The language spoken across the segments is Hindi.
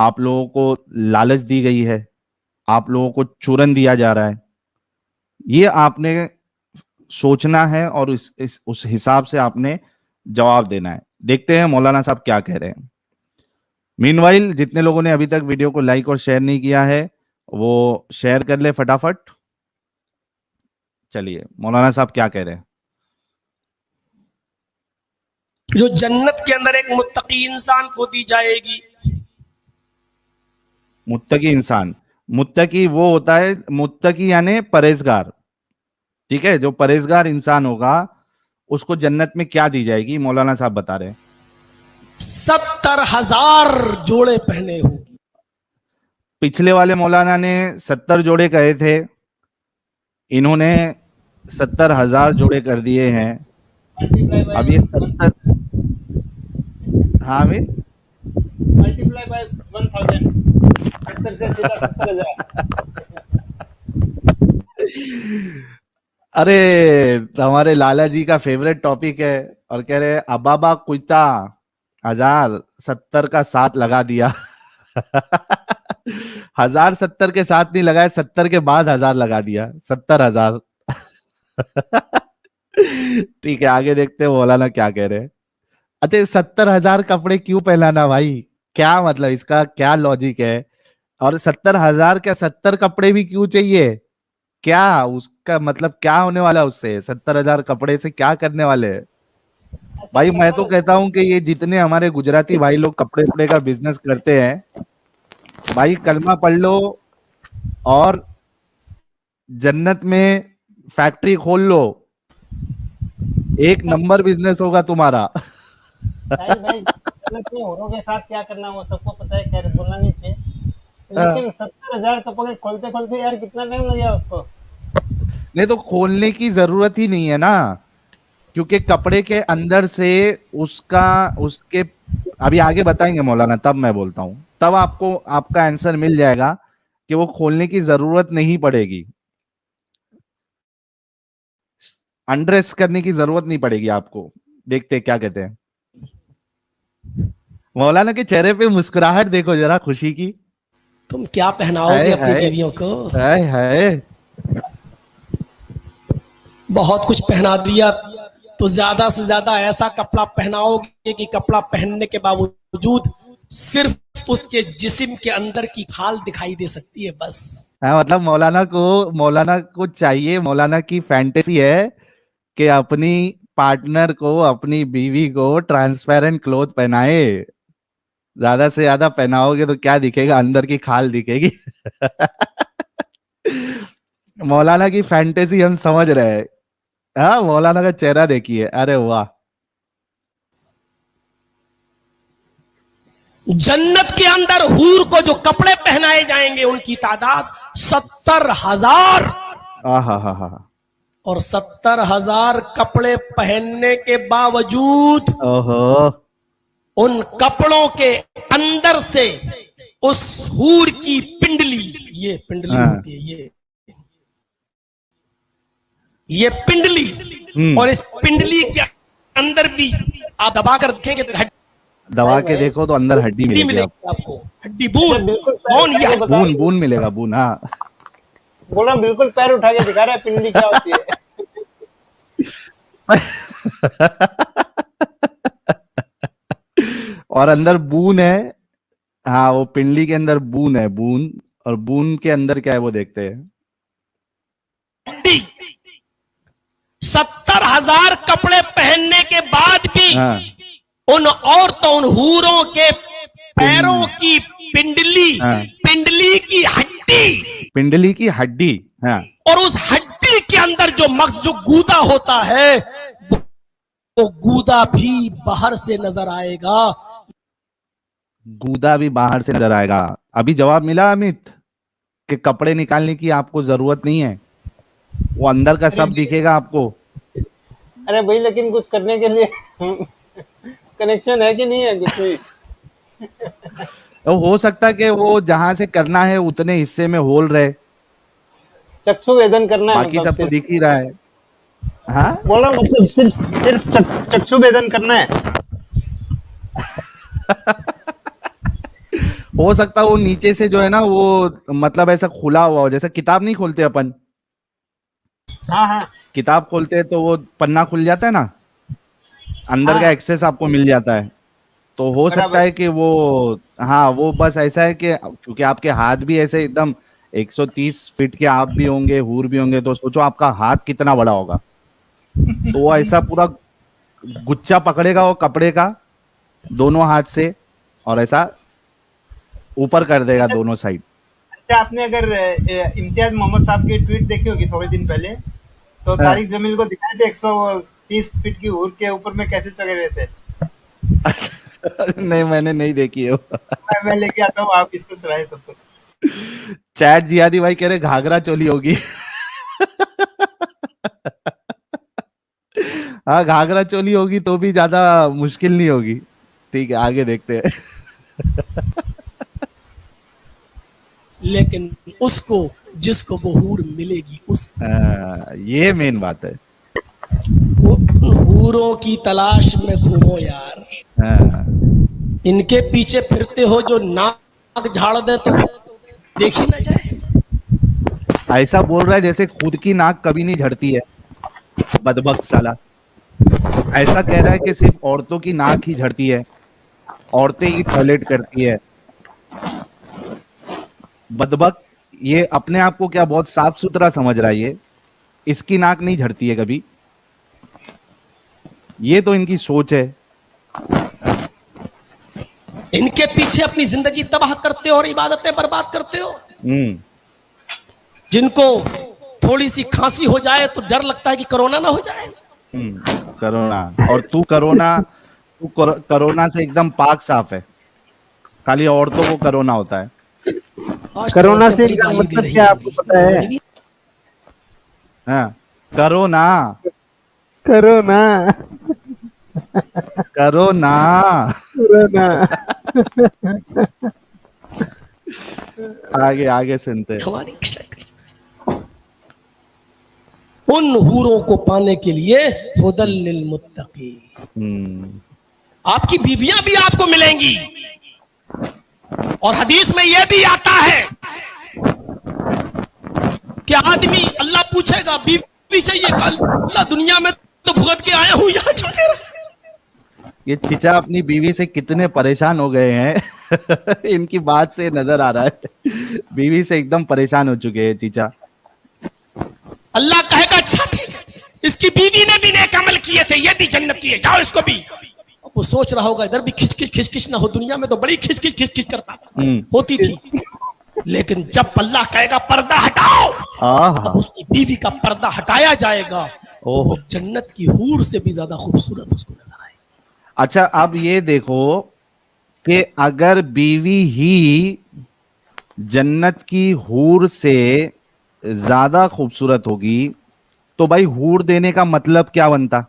आप लोगों को लालच दी गई है, आप लोगों को चूरन दिया जा रहा है। ये आपने सोचना है और उस हिसाब से आपने जवाब देना है। देखते हैं मौलाना साहब क्या कह रहे हैं। मीनवाइल जितने लोगों ने अभी तक वीडियो को लाइक और शेयर नहीं किया है वो शेयर कर ले फटाफट। चलिए मौलाना साहब क्या कह रहे हैं। जो जन्नत के अंदर एक मुत्तकी इंसान को दी जाएगी। मुत्तकी इंसान, मुत्तकी वो होता है, मुत्तकी यानी परहेजगार, ठीक है। जो परहेजगार इंसान होगा उसको जन्नत में क्या दी जाएगी, मौलाना साहब बता रहे हैं। 70,000 जोड़े पहने होगी। पिछले वाले मौलाना ने 70 जोड़े कहे थे, इन्होंने 70,000 जोड़े कर दिए हैं। अब ये 70, हाँ भाई मल्टीप्लाई बाय 1000, 70 से सीधा 70,000। अरे हमारे लाला जी का फेवरेट टॉपिक है और कह रहे अबाबा कुइता 1070 का 7 लगा दिया। 1070 के साथ नहीं लगाए, 70 के बाद 1000 लगा दिया, 70,000। ठीक है आगे देखते हैं मौलाना क्या कह रहे हैं। अच्छा 70,000 कपड़े क्यों पहनाना भाई, क्या मतलब, इसका क्या लॉजिक है। और 70,000 क्या 70 कपड़े भी क्यों चाहिए, क्या उसका मतलब क्या होने वाला उससे, 70,000 कपड़े से क्या करने वाले हैं भाई। मैं तो कहता हूं कि ये जितने हमारे गुजराती भाई लोग कपड़े कपड़े का बिजनेस करते हैं भाई, कलमा पढ़ लो और जन्नत में फैक्ट्री खोल लो, एक नंबर बिजनेस होगा तुम्हारा। भाई औरों के साथ क्या करना वो सबको पता है, क्या बोलना नहीं चाहिए, लेकिन 70,000 कपड़े खोलते खोलते यार कितना टाइम लग गया उसको। नहीं तो खोलने की जरूरत ही नहीं है ना, क्योंकि कपड़े के अंदर से उसके अभी आगे बताएंगे मौलाना, तब मैं बोलता हूं, तब आपको आपका आंसर मिल जाएगा कि वो खोलने की जरूरत नहीं पड़ेगी, अनड्रेस करने की जरूरत नहीं पड़ेगी आपको। देखते क्या कहते हैं। मौलाना के चेहरे पे मुस्कुराहट देखो जरा, खुशी की। तुम क्या पहनाओगे अपनी बीवियों को। है बहुत कुछ पहना दिया तो ज्यादा से ज्यादा ऐसा कपड़ा पहनाओगे कि कपड़ा पहनने के बावजूद सिर्फ उसके जिस्म के अंदर की खाल दिखाई दे सकती है बस। मतलब मौलाना को चाहिए, मौलाना की फैंटेसी है कि अपनी पार्टनर को, अपनी बीवी को ट्रांसपेरेंट क्लोथ पहनाए। ज्यादा से ज्यादा पहनाओगे तो क्या दिखेगा, अंदर की खाल दिखेगी। मौलाना की फैंटेसी हम समझ रहे हैं। हाँ मौलाना का चेहरा देखिए, अरे वाह। जन्नत के अंदर हूर को जो कपड़े पहनाए जाएंगे उनकी तादाद 70,000। और 70,000 कपड़े पहनने के बावजूद उन कपड़ों के अंदर से उस हूर की पिंडली, ये पिंडली होती है, ये पिंडली, और इस पिंडली के अंदर भी आप दबा कर देखेंगे तो दबा के देखो तो अंदर हड्डी मिलेगी आपको, हड्डी बून बून मिलेगा, बून। हाँ बोला बिल्कुल पैर उठा के दिखा रहा है पिंडली क्या होती है। और अंदर बून है। हाँ वो पिंडली के अंदर बून है, बून, और बून के अंदर क्या है वो देखते हैं। 70,000 कपड़े पहनने के बाद भी उन औरतों, उन हूरों के पैरों की पिंडली, पिंडली की हड्डी, पिंडली की हड्डी, हाँ, और उस हड्डी के अंदर जो मग़ज़, जो गूदा होता है, वो गूदा भी बाहर से नजर आएगा। गूदा भी बाहर से नजर आएगा। अभी जवाब मिला अमित कि कपड़े निकालने की आपको जरूरत नहीं है, वो अंदर का सब दिखेगा आपको। अरे भाई लेकिन कुछ करने के लिए कनेक्शन है कि नहीं है कुछ भी। तो हो सकता है कि वो जहां से करना है उतने हिस्से में होल रहे, चक्षु वेदन करना है, बाकी सब तो दिख ही रहा है। हाँ बोल रहा मतलब सिर्फ चक्षु वेदन करना है। हो सकता है वो नीचे से जो है ना वो मतलब ऐसा खुला हुआ हो, जैसे किताब नहीं खोलते अपन, हाँ हाँ किताब खोलते हैं तो वो पन्ना खुल जाता है ना, अंदर का हाँ एक्सेस आपको मिल जाता है। तो हो सकता बराबर। है कि वो, हाँ वो बस ऐसा है कि क्योंकि आपके हाथ भी ऐसे एकदम 130 फीट के आप भी होंगे, हूर भी होंगे, तो सोचो आपका हाथ कितना बड़ा होगा। तो वो ऐसा पूरा गुच्छा पकड़ेगा वो कपड़े का दोनों हाथ से और ऐसा ऊपर कर देगा अच्छा दोनों साइड। अच्छा, आपने अगर इम्तियाज मोहम्मद साहब की ट्वीट देखी होगी थोड़े दिन पहले, तो हाँ। तारिक जमील को दिखाए थे 130 फीट की हूर के ऊपर में कैसे चढ़े रहे थे। नहीं मैंने नहीं देखी है वो। मैं लेके आता हूँ, आप इसको चलाए तब तक। चैट जिहादी भाई कह रहे घाघरा चोली होगी। हाँ घाघरा चोली होगी तो भी ज्यादा मुश्किल नहीं होगी। ठीक है आगे देखते हैं। लेकिन उसको, जिसको वो हूर मिलेगी, उसको, ये मेन बात है। उन हूरों की तलाश में घूमो यार। हाँ, इनके पीछे फिरते हो जो नाक झाड़ दे तो देखी ना जाए। ऐसा बोल रहा है जैसे खुद की नाक कभी नहीं झड़ती है, बदबख्त साला। ऐसा कह रहा है कि सिर्फ औरतों की नाक ही झड़ती है, औरतें ही टॉयलेट करती है। बदबख्त, ये अपने आप को क्या बहुत साफ सुथरा समझ रहा है ये, इसकी नाक नहीं झड़ती है कभी। ये तो इनकी सोच है। इनके पीछे अपनी जिंदगी तबाह करते हो और इबादतें बर्बाद करते हो। जिनको थोड़ी सी खांसी हो जाए तो डर लगता है कि कोरोना ना हो जाए। कोरोना, और तू कोरोना से एकदम पाक साफ है, खाली औरतों को कोरोना होता है। आज तो कोरोना औरतें से बड़ी इनका गाली दे मतलब रही क्या होंगी। आपको पता है? उन्होंने भी हाँ कोरोना, कोरोना कोरोना। कोरोना। आगे आगे सुनते हैं। हमारी उन हूरों को पाने के लिए हुदल लिल मुत्तकी, आपकी बीवियां भी आपको मिलेंगी। और हदीस में यह भी आता है कि आदमी, अल्लाह पूछेगा बीवी चाहिए, अल्लाह दुनिया में तो भुगत के आया हूं, यहां क्यों दे रहा है? ये चिचा अपनी बीवी से कितने परेशान हो गए हैं। इनकी बात से नजर आ रहा है बीवी से एकदम परेशान हो चुके हैं चिचा। अल्लाह कहेगा अच्छा ठीक है, इसकी बीवी ने भी नेक अमल किए थे, ये भी जन्नत की है, जाओ इसको भी। अब वो सोच रहा होगा इधर भी खिचखिच ना हो, दुनिया में तो बड़ी खिचखिच करता होती थी। लेकिन जब अल्लाह कहेगा पर्दा हटाओ, तब उसकी बीवी का पर्दा हटाया जाएगा, तो वो जन्नत की हूर से भी ज्यादा खूबसूरत उसको नजर आएगी। अच्छा अब ये देखो कि अगर बीवी ही जन्नत की हूर से ज्यादा खूबसूरत होगी तो भाई हूर देने का मतलब क्या बनता?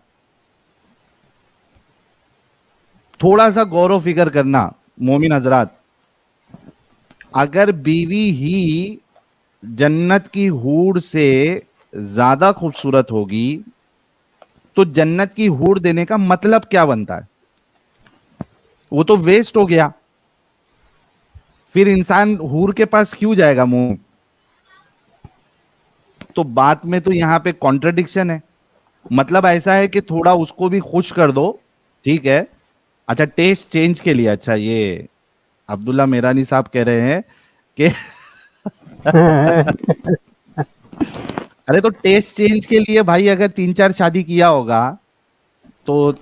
थोड़ा सा गौर फिक्र करना मोमिन हजरात। अगर बीवी ही जन्नत की हूर से ज्यादा खूबसूरत होगी तो जन्नत की हूर देने का मतलब क्या बनता है? वो तो वेस्ट हो गया, फिर इंसान हूर के पास क्यों जाएगा मुंह? तो बात में तो यहां पे कॉन्ट्रडिक्शन है। मतलब ऐसा है कि थोड़ा उसको भी खुश कर दो, ठीक है। अच्छा टेस्ट चेंज के लिए, अच्छा ये अब्दुल्ला मेरानी साहब कह रहे हैं कि अरे तो टेस्ट चेंज के लिए भाई अगर 3-4 शादी किया होगा तो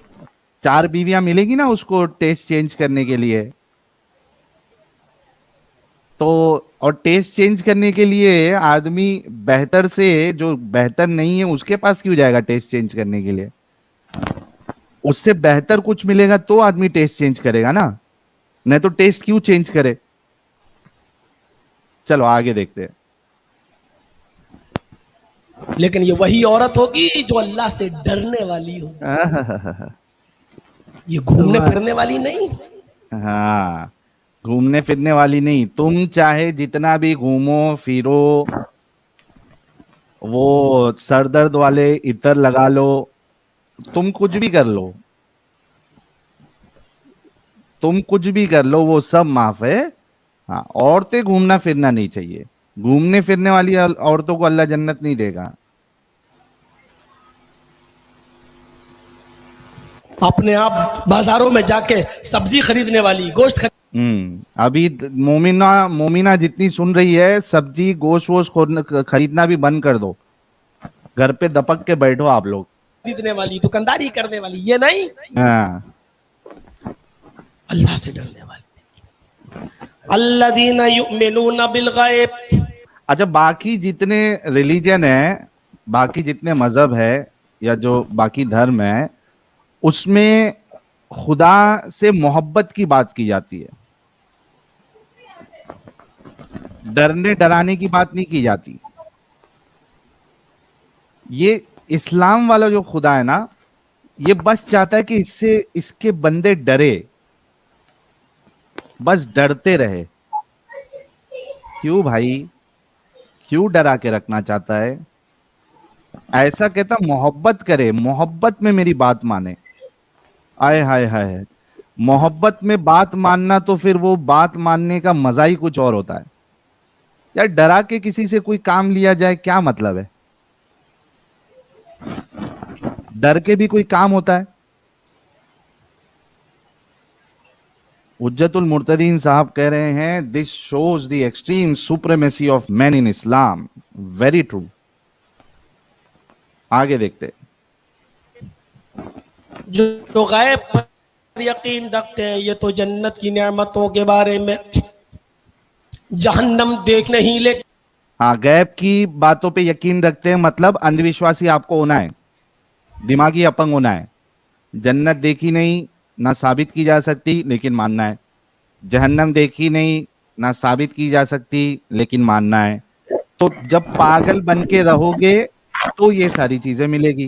4 बीवियां मिलेगी ना उसको टेस्ट चेंज करने के लिए। तो और टेस्ट चेंज करने के लिए आदमी बेहतर से जो बेहतर नहीं है उसके पास क्यों जाएगा टेस्ट चेंज करने के लिए? उससे बेहतर कुछ मिलेगा तो आदमी टेस्ट चेंज करेगा ना, नहीं तो टेस्ट क्यों चेंज करे? चलो आगे देखते हैं। लेकिन ये वही औरत होगी जो अल्लाह से डरने वाली हो, ये घूमने फिरने वाली नहीं। हाँ घूमने फिरने वाली नहीं। तुम चाहे जितना भी घूमो फिरो, वो सर दर्द वाले इतर लगा लो, तुम कुछ भी कर लो, तुम कुछ भी कर लो, वो सब माफ है। हाँ, औरतें घूमना फिरना नहीं चाहिए। घूमने फिरने वाली औरतों को अल्लाह जन्नत नहीं देगा। अपने आप बाजारों में जाके सब्जी खरीदने वाली, गोश्त अभी मोमिना मोमिना जितनी सुन रही है, सब्जी गोश्त वोश खरीदना भी बंद कर दो। घर पे दपक के बैठो आप लोग। खरीदने वाली, दुकानदारी करने वाली, ये नहीं, हाँ, अल्लाह से डरने वाली। अल्लज़ीना युमिनूना बिल गैब। अच्छा, बाकी जितने रिलीजन है, बाकी जितने मजहब है या जो बाकी धर्म है, उसमें खुदा से मोहब्बत की बात की जाती है, डरने डराने की बात नहीं की जाती। ये इस्लाम वाला जो खुदा है ना, ये बस चाहता है कि इससे इसके बंदे डरे, बस डरते रहे। क्यों भाई, क्यों डरा के रखना चाहता है? ऐसा कहता मोहब्बत करे, मोहब्बत में मेरी बात माने। आए हाय हाय, मोहब्बत में बात मानना तो फिर वो बात मानने का मजा ही कुछ और होता है यार। डरा के किसी से कोई काम लिया जाए, क्या मतलब है? डर के भी कोई काम होता है? उज्जतुल मुर्तदीन साहब कह रहे हैं, this shows the extreme supremacy of man in Islam. Very true. आगे देखते। जो गैब पर यकीन रखते हैं, ये तो जन्नत की नेमतों के बारे में, जहन्नम देख नहीं ले। हाँ, गैब की बातों पे यकीन रखते हैं, मतलब अंधविश्वासी आपको होना है, दिमागी अपंग होना है। जन्नत देखी नहीं, ना साबित की जा सकती, लेकिन मानना है। जहन्नम देखी नहीं, ना साबित की जा सकती, लेकिन मानना है। तो जब पागल बन के रहोगे तो ये सारी चीजें मिलेगी।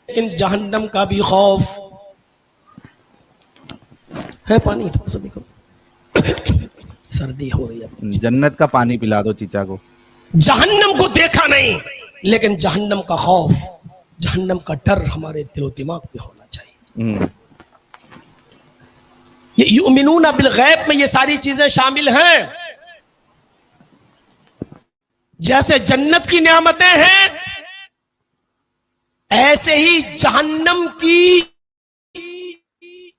लेकिन जहन्नम का भी खौफ है। पानी थोड़ा सा देखो, सर्दी हो रही है। जन्नत का पानी पिला दो चीचा को। जहन्नम को देखा नहीं, लेकिन जहन्नम का खौफ, जहन्नम का डर हमारे दिलो दिमाग में होना चाहिए। ये युमिनूना बिल गैब में ये सारी चीजें शामिल हैं। जैसे जन्नत की नेमतें हैं, ऐसे ही जहन्नम की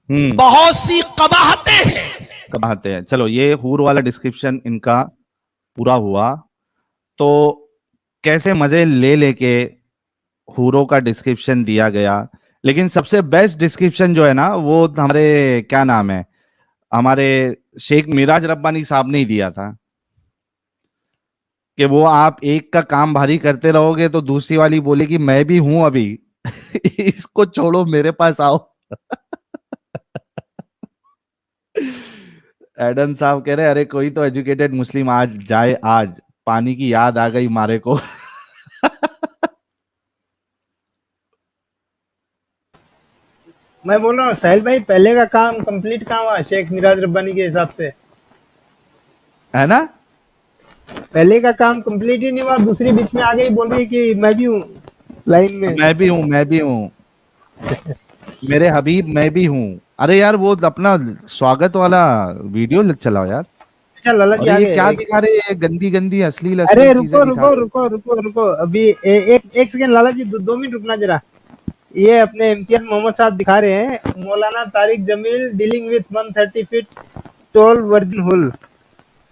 बहुत सी कबाहतें हैं। कबाहतें हैं। चलो, ये हूर वाला डिस्क्रिप्शन इनका पूरा हुआ। तो कैसे मजे ले लेके हूरों का डिस्क्रिप्शन दिया गया, लेकिन सबसे बेस्ट डिस्क्रिप्शन जो है ना, वो हमारे क्या नाम है, हमारे शेख मिराज रब्बानी साहब ने ही दिया था कि वो आप एक का काम भारी करते रहोगे तो दूसरी वाली बोलेगी मैं भी हूं अभी इसको छोड़ो, मेरे पास आओ। एडम साहब कह रहे अरे कोई तो एजुकेटेड मुस्लिम आज जाए, आज पानी की याद आ गई मारे को। मैं बोल रहा हूँ साहिल भाई, पहले का काम कंप्लीट कहाँ हुआ शेख मिराज रब्बानी के हिसाब से, है ना? पहले का काम कंप्लीट ही नहीं हुआ, दूसरी बीच में आ गई, बोल रही है कि मैं भी हूँ लाइन में। मैं भी हूँ, मैं भी हूँ मेरे हबीब, मैं भी हूँ। अरे यार वो अपना स्वागत वाला वीडियो चलाओ यार। अच्छा लाला जी, ये क्या दिखा रहे हैं? गंदी गंदी अश्लील अरे अश्लील रुको रुको रुको रुको रुको, अभी एक सेकंड लाला जी, 2 मिनट रुकना जरा। ये अपने इम्तियाज मोहम्मद साहब दिखा रहे हैं, Maulana Tariq Jameel dealing with 130 feet tall virgin हुल।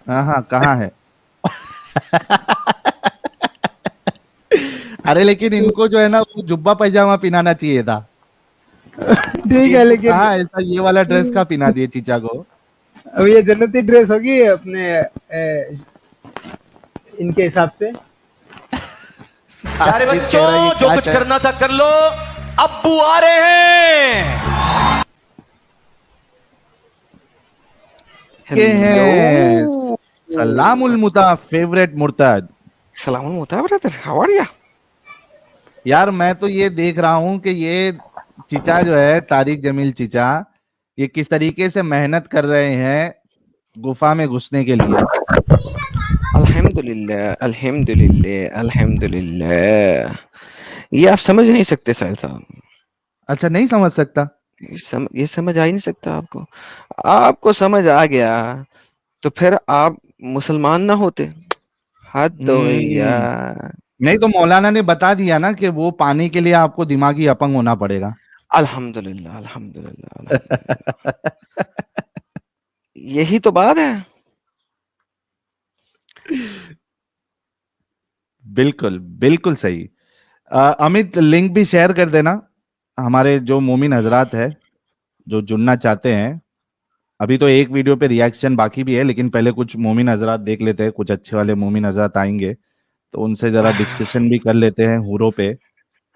हाँ, कहाँ है? अरे लेकिन इनको जो है ना, वो जुब्बा पैजामा पिनाना चाहिए था। ठीक है, लेकिन हाँ, ऐसा ये वाला ड्रेस का पिना दिए चीचा को। अब ये जन्नती ड्रेस होगी अपने इनके हिसाब से। प्यारे बच्चों, जो कुछ करना था कर लो, अब्बू आ रहे हैं। के हैं सलामुल मुता फेवरेट मुर्तद। सलामुल मुता ब्रदर, हाउ आर यू? यार मैं तो ये देख रहा हूँ कि ये चीचा जो है, तारिक जमील चीचा, ये किस तरीके से मेहनत कर रहे हैं गुफा में घुसने के लिए। अल्हम्दुलिल्लाह अल्हम्दुलिल्लाह अल्हम्दुलिल्लाह। ये आप समझ नहीं सकते साहिल साहब। अच्छा, नहीं समझ सकता? ये समझ आ ही नहीं सकता आपको। आपको समझ आ गया तो फिर आप मुसलमान ना होते? हद हो गई हम्म, यार। नहीं तो मौलाना ने बता दिया ना कि वो पाने के लिए आपको दिमागी अपंग होना पड़ेगा। अल्हम्दुलिल्लाह, अल्हम्दुलिल्लाह, अल्हम्दुलिल्लाह। यही तो बात है। बिल्कुल बिल्कुल सही। अमित लिंक भी शेयर कर देना, हमारे जो मोमिन हजरात है जो जुड़ना चाहते हैं। अभी तो एक वीडियो पे रिएक्शन बाकी भी है, लेकिन पहले कुछ मोमिन हजरात देख लेते हैं, कुछ अच्छे वाले मोमिन हजरात आएंगे तो उनसे जरा डिस्कशन भी कर लेते हैं हूरों पे।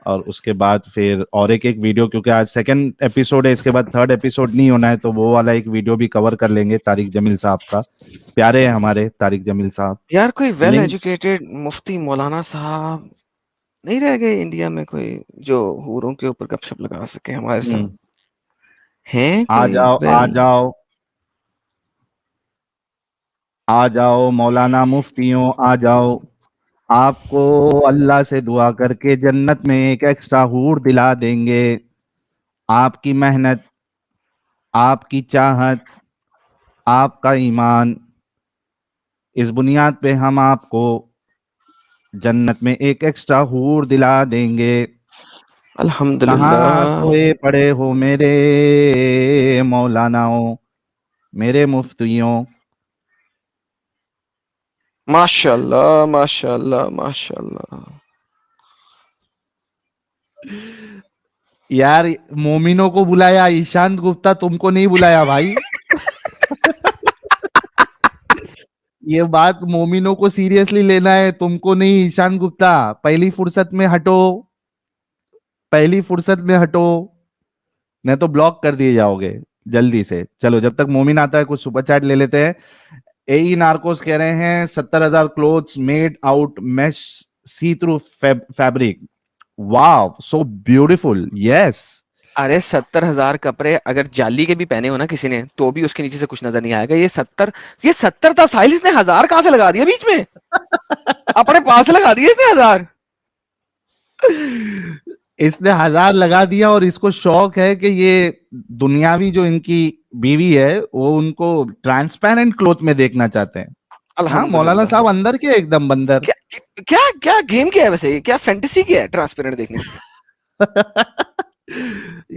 और उसके बाद फिर और एक एक वीडियो, क्योंकि आज सेकंड एपिसोड है, इसके बाद थर्ड एपिसोड नहीं होना है, तो वो वाला एक वीडियो भी कवर कर लेंगे तारिक जमील साहब का। प्यारे हैं हमारे तारिक जमील साहब। यार कोई वेल लिंक। एजुकेटेड मुफ्ती मौलाना साहब नहीं रह गए इंडिया में, कोई जो हूरों के ऊपर गपशप लगा सके हमारे साथ? हैं आ कोई जाओ आ वेल? जाओ आ जाओ मौलाना मुफ्तियों आ जाओ। आपको अल्लाह से दुआ करके जन्नत में एक एक्स्ट्रा हूर दिला देंगे। आपकी मेहनत, आपकी चाहत, आपका ईमान, इस बुनियाद पे हम आपको जन्नत में एक एक्स्ट्रा हूर दिला देंगे। कहाँ अल्हम्दुलिल्लाह। सोए पड़े हो मेरे मौलानाओं, मेरे मुफ्तियों। माशाल्लाह, माशाल्लाह, माशाल्लाह। यार मोमिनों को बुलाया, ईशांत गुप्ता तुमको नहीं बुलाया भाई। ये बात मोमिनों को सीरियसली लेना है, तुमको नहीं ईशान गुप्ता। पहली फुर्सत में हटो, पहली फुर्सत में हटो, नहीं तो ब्लॉक कर दिए जाओगे जल्दी से। चलो जब तक मोमिन आता है कुछ सुपर चैट ले लेते हैं। एई नार्कोस कह रहे हैं 70,000 क्लोथ्स मेड आउट मैश सी थ्रू फैब्रिक। वाव सो ब्यूटीफुल, यस। अरे 70,000 कपड़े अगर जाली के भी पहने हो ना किसी ने, तो भी उसके नीचे से कुछ नजर नहीं आएगा। ये 70 था साहिल, इसने 1000 कहां से लगा दिया बीच में? अपने पास लगा दिए इसने 1000। इसने 1,000 लगा दिया और इसको शौक है कि ये दुनियावी जो इनकी बीवी है वो उनको ट्रांसपेरेंट क्लोथ में देखना चाहते हैं। हाँ मौलाना अल्हम्दुलिल्लाह। साहब अंदर के एकदम बंदर। क्या क्या क्या गेम क्या है वैसे, ये क्या फैंटेसी क्या है ट्रांसपेरेंट देखने की?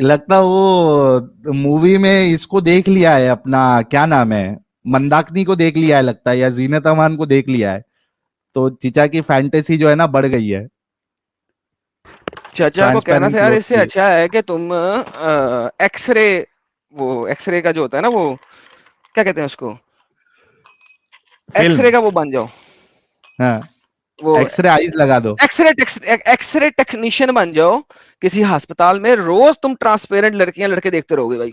लगता है वो मूवी में इसको देख लिया है, अपना क्या नाम है, मंदाकिनी को देख लिया है लगता है, या जीनत अमान को देख लिया है, तो चीचा की फैंटेसी जो है ना बढ़ गई है चाचा को कहना ट्रांसपेरेंट था यार, क्लोथ इससे की। अच्छा है कि तुम एक्सरे, वो एक्सरे का जो होता है ना, वो क्या कहते हैं उसको, एक्सरे फिल्म। का वो बन जाओ। हाँ, वो एक्सरे आइज लगा दो। एक्सरे टेक्नीशियन बन जाओ किसी अस्पताल में, रोज तुम ट्रांसपेरेंट लड़कियां लड़के देखते रहोगे भाई।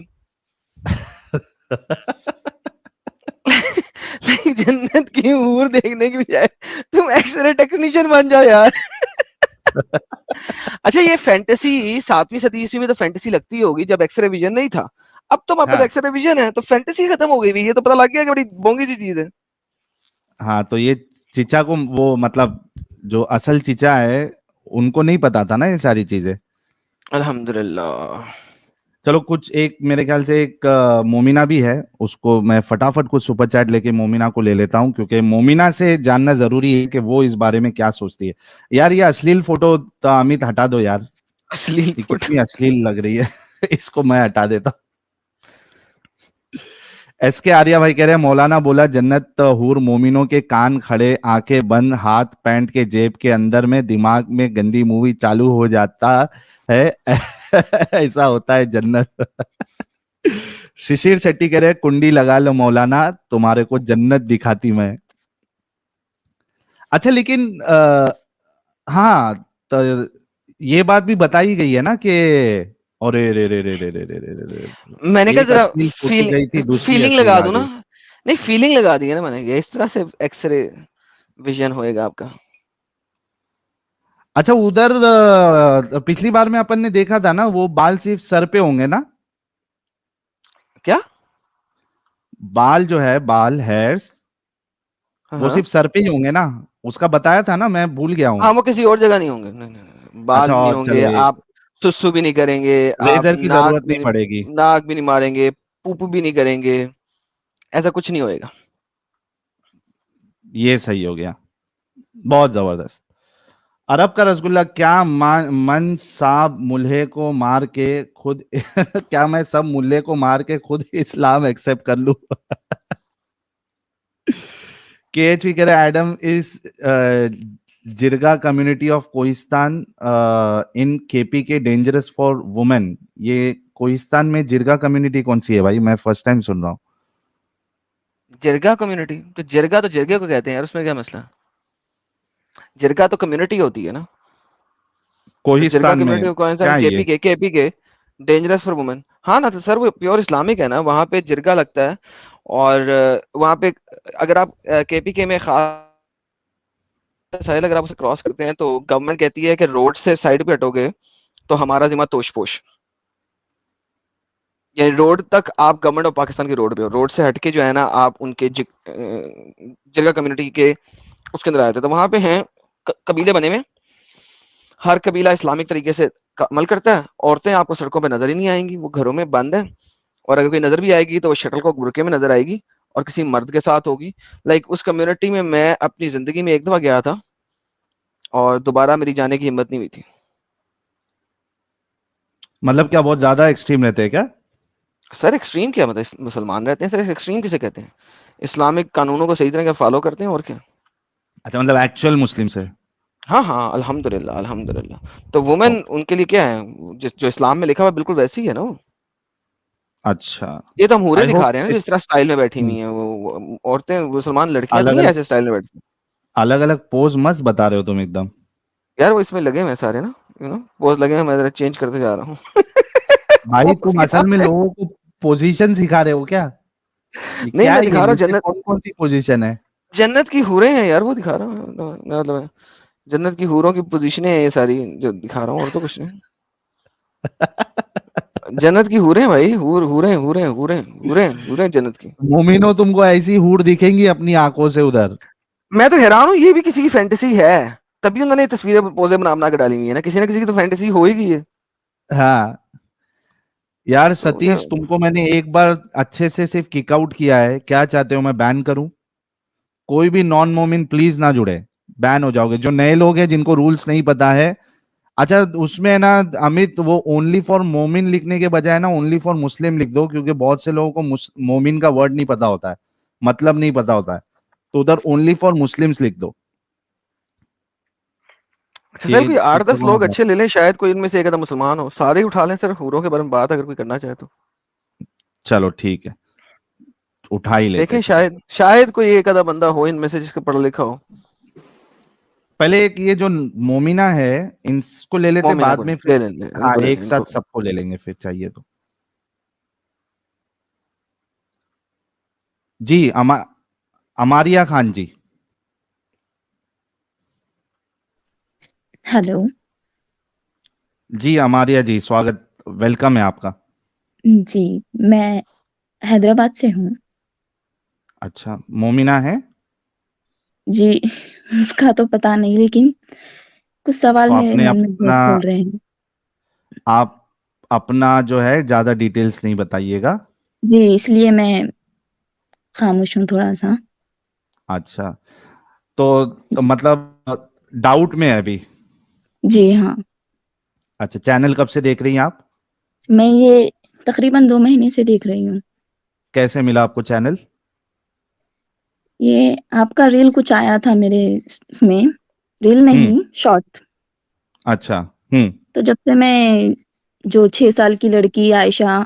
नहीं, जन्नत की हूर देखने की बजाय तुम एक्सरे टेक्नीशियन बन जाओ यार। अच्छा, ये फैंटेसी 7वीं सदी ईस्वी में तो फैंटेसी लगती होगी जब एक्सरे विजन नहीं था। अब तो हमारे पास हाँ एक्सरे विजन है तो फैंटेसी खत्म हो गई। ये तो पता लग गया कि बड़ी बोंगी सी चीज है। हाँ, तो ये चीचा को वो मतलब जो असल चीचा है उनको नहीं पता था ना ये सारी चीजें। अल्हम्दुलिल्लाह। चलो कुछ एक मेरे ख्याल से एक मोमिना भी है, उसको मैं फटाफट कुछ सुपर चैट लेके मोमिना को ले लेता हूँ, क्योंकि मोमिना से जानना जरूरी है कि वो इस बारे में क्या सोचती है। यार ये अश्लील फोटो तो अमित हटा दो यार, अश्लील ये फोटो। कितनी अश्लील लग रही है। इसको मैं हटा देता हूँ। एस के आर्या भाई कह रहे हैं मौलाना बोला जन्नत हूर मोमिनों के कान खड़े आंखें बंद हाथ पैंट के जेब के अंदर में, दिमाग में गंदी मूवी चालू हो जाता है। ऐसा होता है जन्नत। शिशिर शेट्टी कह रहे हैं कुंडी लगा लो मौलाना तुम्हारे को जन्नत दिखाती मैं। अच्छा लेकिन हाँ, तो ये बात भी बताई गई है ना कि अरे रे रे रे रे रे रे रे रे मैंने रे, कहा एक जरा अश्लील फोटो गई थी दूसरी फीलिंग अश्लील लगा आ दूं ना। गई। नहीं, फीलिंग लगा दी है ना मैंने, ये इस तरह से एक्सरे विजन होएगा आपका। अच्छा उधर पिछली बार में अपन ने देखा था ना वो बाल सिर्फ सर पे होंगे ना, क्या? बाल जो है बाल हेयर्स हाँ वो हाँ। सिर्फ सर पे ही होंगे ना, उसका बताया था ना, मैं भूल गया हूँ। हाँ, वो किसी और जगह नहीं होंगे। नहीं, नहीं, नहीं, बाल अच्छा भी नहीं और होंगे, चलो ये आप सुसु भी नहीं करेंगे, आप रेजर की जरूरत नहीं पड़ेगी। नाक भी नहीं मारेंगे, पूप भी नहीं करेंगे, ऐसा कुछ नहीं होएगा। ये सही हो गया, बहुत जबरदस्त। अरब का रसगुल्ला, क्या मन साहब मुल्हे को मार के खुद क्या मैं सब मुल्हे को मार के खुद इस्लाम एक्सेप्ट कर लूं? KHV कह रहे Adam is jirga community of Kohistan in KPK dangerous for women. ये कोहिस्तान में जिरगा कम्युनिटी कौन सी है भाई? मैं फर्स्ट टाइम सुन रहा हूँ। जिरगा कम्युनिटी, तो जिरगा तो जिरगे को कहते हैं यार, उसमें क्या मसला? जिरगा तो कम्युनिटी होती है ना, तो जिरगा कोहिस्तान में कम्युनिटी कौन सा? क्या है ये? KPK dangerous for women. हाँ ना, तो सर वो प्योर इस्लामिक है ना, वहां पे जिरगा लगता है। और वहां पे अगर आप केपीके में खास साहिल अगर आप उसे क्रॉस करते हैं तो गवर्नमेंट कहती है कि रोड से साइड पे हटोगे तो हमारा जिम्मा तोश पोश। यानी रोड तक आप गवर्नमेंट ऑफ पाकिस्तान की रोड पे हो, रोड से हटके जो है ना आप उनके जिरगा कम्युनिटी के उसके अंदर आए थे। तो वहां पे हैं कबीले बने हुए, हर कबीला इस्लामिक तरीके से अमल करता है। औरतें आपको सड़कों पे नजर ही नहीं आएंगी, वो घरों में बंद है, और अगर कोई नजर भी आएगी तो वो शटल को बुरके में नजर आएगी और किसी मर्द के साथ होगी। लाइक उस कम्युनिटी में मैं अपनी जिंदगी में एक दफा गया था और दोबारा मेरी जाने की हिम्मत नहीं हुई थी। मतलब क्या बहुत ज्यादा एक्सट्रीम रहते हैं क्या? सर एक्सट्रीम क्या मतलब, मुसलमान रहते हैं सर, एक्सट्रीम किसे कहते हैं? इस्लामिक कानूनों को सही तरह का फॉलो करते हैं, और क्या। अच्छा, मतलब एक्चुअल मुस्लिम से। हाँ हाँ, अल्हम्दुलिल्लाह अल्हम्दुलिल्लाह। तो वुमेन उनके लिए क्या है, जो इस्लाम में लिखा हुआ है बिल्कुल वैसी ही है ना वो। अच्छा, ये तो हम हूरें आई दिखा होप रहे हैं ना, जिस तरह स्टाइल में बैठी हुई हैं वो औरतें, मुसलमान लड़कियां अलग नहीं है अलग ऐसे स्टाइल में बैठती। अलग अलग पोज मस्त बता रहे हो तुम एकदम। यार वो इसमें लगे हुए हैं सारे ना, पोज लगे हैं, मैं जरा चेंज करते जा रहा हूँ। भाई पोज तुम क्या असल में है? लोगों को पोजीशन सिखा रहे हो क्या? ये नहीं, क्या मैं है? दिखा रहा हूँ ये जन्नत, कौन कौन सी पोजीशन है? जन्नत की हूरें हैं यार, वो दिखा रहा हूँ मतलब जन्नत की हूरों की पोजीशनें हैं ये सारी जो दिखा रहा हूँ, और तो कुछ नहीं। जन्नत की हूरें भाई, हूरें हूरें हूरें हूरें हूरें जन्नत की। मोमिनो, तुमको ऐसी हूर दिखेंगी अपनी आंखों से उधर। मैं तो हैरान हूँ, ये भी किसी की फैंटेसी है, तभी उन्होंने ये तस्वीरें पोजें बना बना के डाली हुई है ना किसी की तो फैंटेसी होएगी ये। हाँ यार तो ये सतीश, तुमको मैंने एक बार अच्छे से सिर्फ किक आउट किया है, क्या चाहते हो मैं बैन करूं? कोई भी नॉन मोमिन प्लीज ना जुड़े, बैन हो जाओगे। जो नए लोग हैं जिनको रूल्स नहीं पता है, अच्छा उसमें है ना अमित, वो ओनली फॉर मोमिन लिखने के बजाय ना ओनली फॉर मुस्लिम लिख दो, क्योंकि बहुत से लोगों को मोमिन का वर्ड नहीं पता होता है, मतलब नहीं पता होता है, तो उधर ओनली फॉर मुस्लिम्स लिख दो अच्छा सर, कि कोई आठ दस दिक्कतों लोग में। अच्छे ले लें, शायद कोई इनमें से एक आधा मुसलमान हो, सारे ही उठा लें सर हूरों के बारे में बात, अगर कोई करना चाहे तो। चलो ठीक है, उठा ही लेते देखें, हैं, चलो। शायद शायद कोई एक आधा बंदा हो इनमें से जिसका पढ़ा लिखा हो। पहले एक ये जो मोमिना है, इनको ले लेते, मोमिना को बाद में फिर ले लें, हाँ इनको ले एक लें साथ इनको। सबको ले लेंगे फिर चाहिए तो। जी अमारिया खान जी। हेलो। जी अमारिया जी, स्वागत, वेलकम है आपका। जी, मैं हैदराबाद से हूँ। अच्छा, मोमिना है? जी, उसका तो पता नहीं, लेकिन कुछ सवाल तो मेरे आपने मन में बहुत अपना खोल रहे हैं। आप अपना जो है ज्यादा डिटेल्स नहीं बताइएगा। जी, इसलिए मैं खामोश हूँ थोड़ा सा। अच्छा, तो मतलब डाउट में है अभी? जी हाँ, अच्छा, चैनल कब से देख रही हैं आप? मैं ये तकरीबन 2 महीने से देख रही हूँ। कैसे मिला आपको चैनल? ये आपका रील कुछ आया था मेरे इसमें, रील हम्म। नहीं, शॉर्ट। अच्छा। हम्म। तो जब से मैं जो 6 साल की लड़की आयशा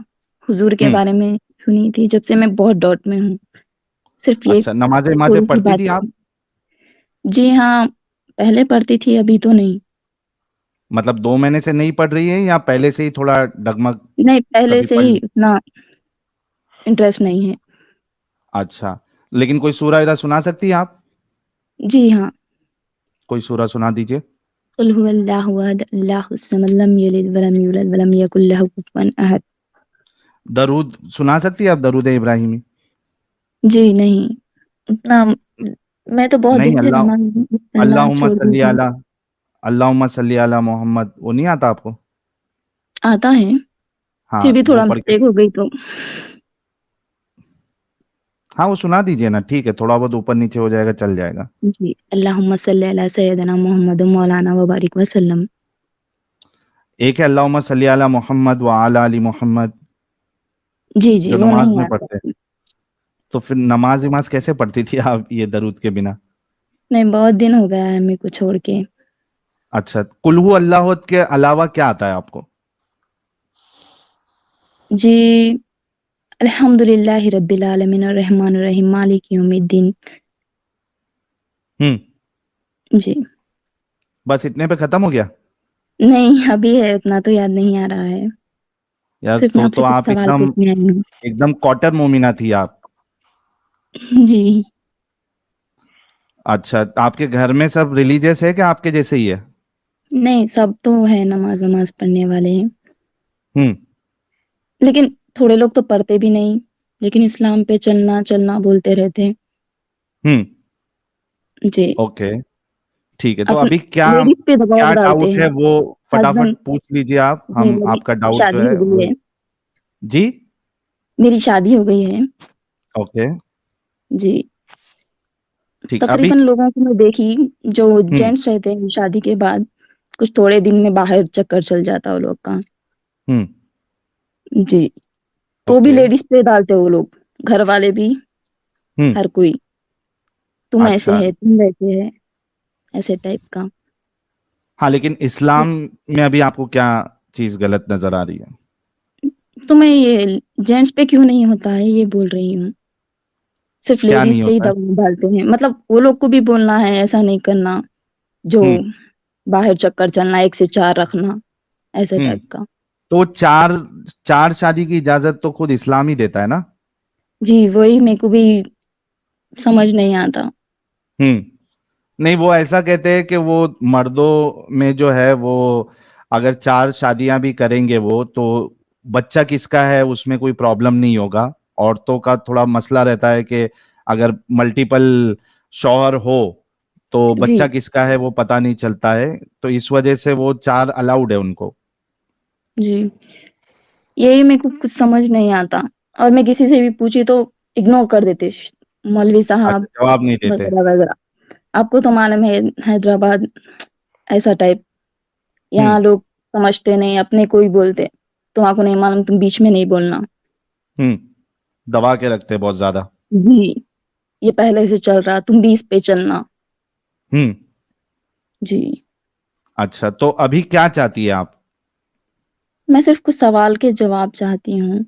हुजूर के हम्म। बारे में सुनी थी, जब से मैं बहुत डाउट में हूँ। सिर्फ ये अच्छा, नमाजें नमाजें थोड़ी सी पढ़ती थी बातें। आप? जी हाँ, पहले पढ़ती थी, अभी तो नहीं। मतलब 2 महीने से नहीं पढ़ रही है या पहले से ही थोड़ा डगमग नहीं, पहले कभी से पढ़ ही ली? उतना इंटरेस्ट नहीं है। अच्छा, लेकिन कोई सूरा इरा सुना सकती हैं आप? जी हाँ। कोई सूरा सुना दीजिए। कुल हुवल्लाहु अहद, अल्लाहुस समद, लम यलिद वलम यूलद वलम यकुल लहु कुफुवन अहद। दरूद सुना सकती है आप, दरूद इब्राहिमी? जी नहीं, उतना। मैं तो बहुत नहीं, दिन से अल्लाह, नमाज पढ़ना अल्लाहुम्मा छोड़ दी सल्ली थी। अला, अल्लाहुम्मा सल्ली अला मोहम्मद, वो नहीं आता आपको? आता है, फिर हाँ भी वो थोड़ा पढ़ के, मिस्टेक हो गई तो। हाँ वो सुना दीजिए ना, ठीक है, थोड़ा बहुत ऊपर नीचे हो जाएगा, चल जाएगा। जी, अल्लाहुम्मा सल्ली अला सय्यदना मुहम्मद मौलाना व बारिक वसल्लम। एक है अल्लाहुम्मा सल्ली अला मोहम्मद व अला अली मोहम्मद, जी, जी, जो वो नमाज नहीं में आता। पढ़ते हैं। तो फिर नमाज वमाज कैसे पढ़ती थी आप ये दरूद के बिना? नहीं, बहुत दिन हो गया है मेरे को छोड़ के। अच्छा, कुल हु अल्लाह के अलावा क्या आता है आपको? जी, अल्हम्दुलिल्लाहि रब्बिल आलमीन अर्रहमानिर रहीम मालिक यौमिद्दीन। हम्म, जी। बस इतने पे खत्म हो गया? नहीं, अभी है, उतना तो याद नहीं आ रहा है। यार सिर्फ मैं तो आपसे कुछ आप सवाल एकदम पूछने आई हूँ। एकदम कॉटर मोमिना थी आप। जी। अच्छा, आपके घर में सब रिलीजियस है कि आपके जैसे ही है? नहीं, सब तो है, नमाज़-वमाज़ पढ़ने वाले हैं। हम्म। लेकिन थोड़े लोग तो पढ़ते भी नहीं, लेकिन इस्लाम पे चलना बोलते रहते हैं। हम्म। जी। ओके, ठीक है, तो अपन अभी क्या लेडीज़ पे दबाव क्या डालते डाउट हैं। है वो फटाफट हस्बैंड पूछ लीजिए आप, जी, हम मेरी आपका डाउट जो शादी है हो गई वो। है। जी। मेरी शादी हो गई है। ओके, जी। ठीक, अभी। तकरीबन लोगों को मैं देखी, जो हम्म। जेंट्स रहते हैं शादी के बाद, कुछ थोड़े दिन में बाहर चक्कर चल जाता है वो लोग का। हम्म। जी। तो भी ओके। लेडीज़ पे डालते हैं वो लोग, घर वाले भी, हम्म। हर कोई। तुम ऐसे अच्छा, है, तुम वैसे है, ऐसे टाइप का। हाँ, लेकिन इस्लाम में अभी आपको क्या चीज गलत नजर आ रही है? तो मैं ये जेंट्स पे क्यों नहीं होता है ये बोल रही हूँ। सिर्फ क्या लेडीज नहीं पे ही होता है? दबाव डालते हैं, मतलब वो लोग को भी बोलना है ऐसा नहीं करना, जो हम्म। बाहर चक्कर चलना, 1 से 4 रखना, ऐसे हम्म। टाइप का। तो चार चार शादी की इजाजत तो खुद इस्लाम ही देता है ना? जी, वही मेरे को भी समझ नहीं आता। हम्म। नहीं, वो ऐसा कहते हैं कि वो मर्दों में जो है वो अगर चार शादियां भी करेंगे वो तो बच्चा किसका है उसमें कोई प्रॉब्लम नहीं होगा। औरतों का थोड़ा मसला रहता है कि अगर मल्टीपल शौहर हो तो जी, बच्चा किसका है वो पता नहीं चलता है, तो इस वजह से वो चार अलाउड है उनको। जी। यही मेरे को कुछ समझ नहीं आता, और मैं किसी से भी पूछी तो इग्नोर कर देते मौलवी अच्छा, साहब जवाब नहीं देते। वगैरह-वगैरह। आपको तो मालूम है हैदराबाद ऐसा टाइप, हम्म। यहाँ लोग समझते नहीं, अपने को ही बोलते। तुम्हाको नहीं मालूम, तुम बीच में नहीं बोलना। हम्म। दबा के रखते हैं बहुत ज्यादा। जी, ये पहले से चल रहा, तुम भी इस पे चलना। हम्म। जी। अच्छा, तो अभी क्या चाहती है आप? मैं सिर्फ कुछ सवाल के जवाब चाहती हूँ।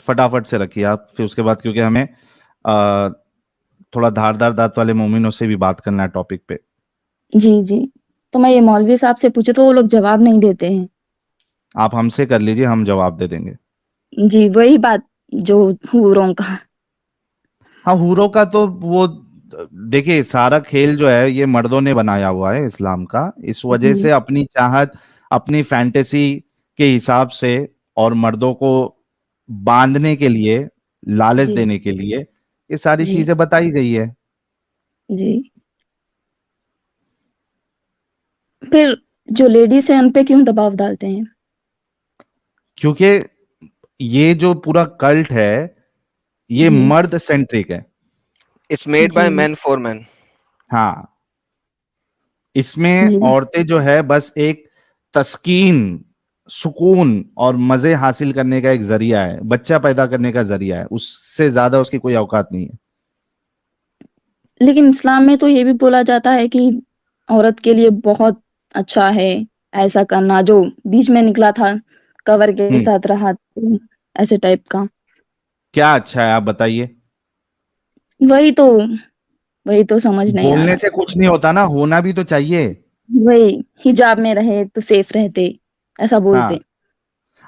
फटाफट से रखिए आप, फिर उसके बाद क्योंकि हमें आ, थोड़ा धारदार दांत वाले मोमिनों से भी बात करना है टॉपिक पे। जी, जी। तो मैं ये मौलवी साहब से पूछे तो वो लोग जवाब नहीं देते हैं। आप हमसे कर लीजिए, हम जवाब दे देंगे। जी, वही बात जो हूरों का। हाँ, हूरों का तो वो देखिए, सारा खेल जो है ये मर्दों ने बनाया हुआ है इस्लाम का, इस वजह जी, से अपनी चाहत, अपनी फैंटेसी के हिसाब से, और मर्दों को बांधने के लिए, लालच जी, देने के लिए ये सारी जी, चीजें बताई गई है। जी। फिर जो लेडीज़ हैं उन पे क्यों दबाव डालते हैं? क्योंकि ये जो पूरा कल्ट है ये जी, मर्द सेंट्रिक है। इट्स मेड बाय जी, मैन फॉर मैन। हाँ, इसमें जी, औरतें जो है बस एक तस्कीन, सुकून और मजे हासिल करने का एक जरिया है, बच्चा पैदा करने का जरिया है, उससे ज्यादा उसकी कोई औकात नहीं है। लेकिन इस्लाम में तो ये भी बोला जाता है कि औरत के लिए बहुत अच्छा है ऐसा करना, जो बीच में निकला था, कवर के हम्म। साथ रहा, तो ऐसे टाइप का। क्या अच्छा है आप बताइए? वही तो वही तो समझ नहीं आ बोलने रहा। से कुछ नहीं होता ना, होना भी तो चाहिए। वही, हिजाब में रहे तो सेफ रहते, ऐसा हाँ, बोलते।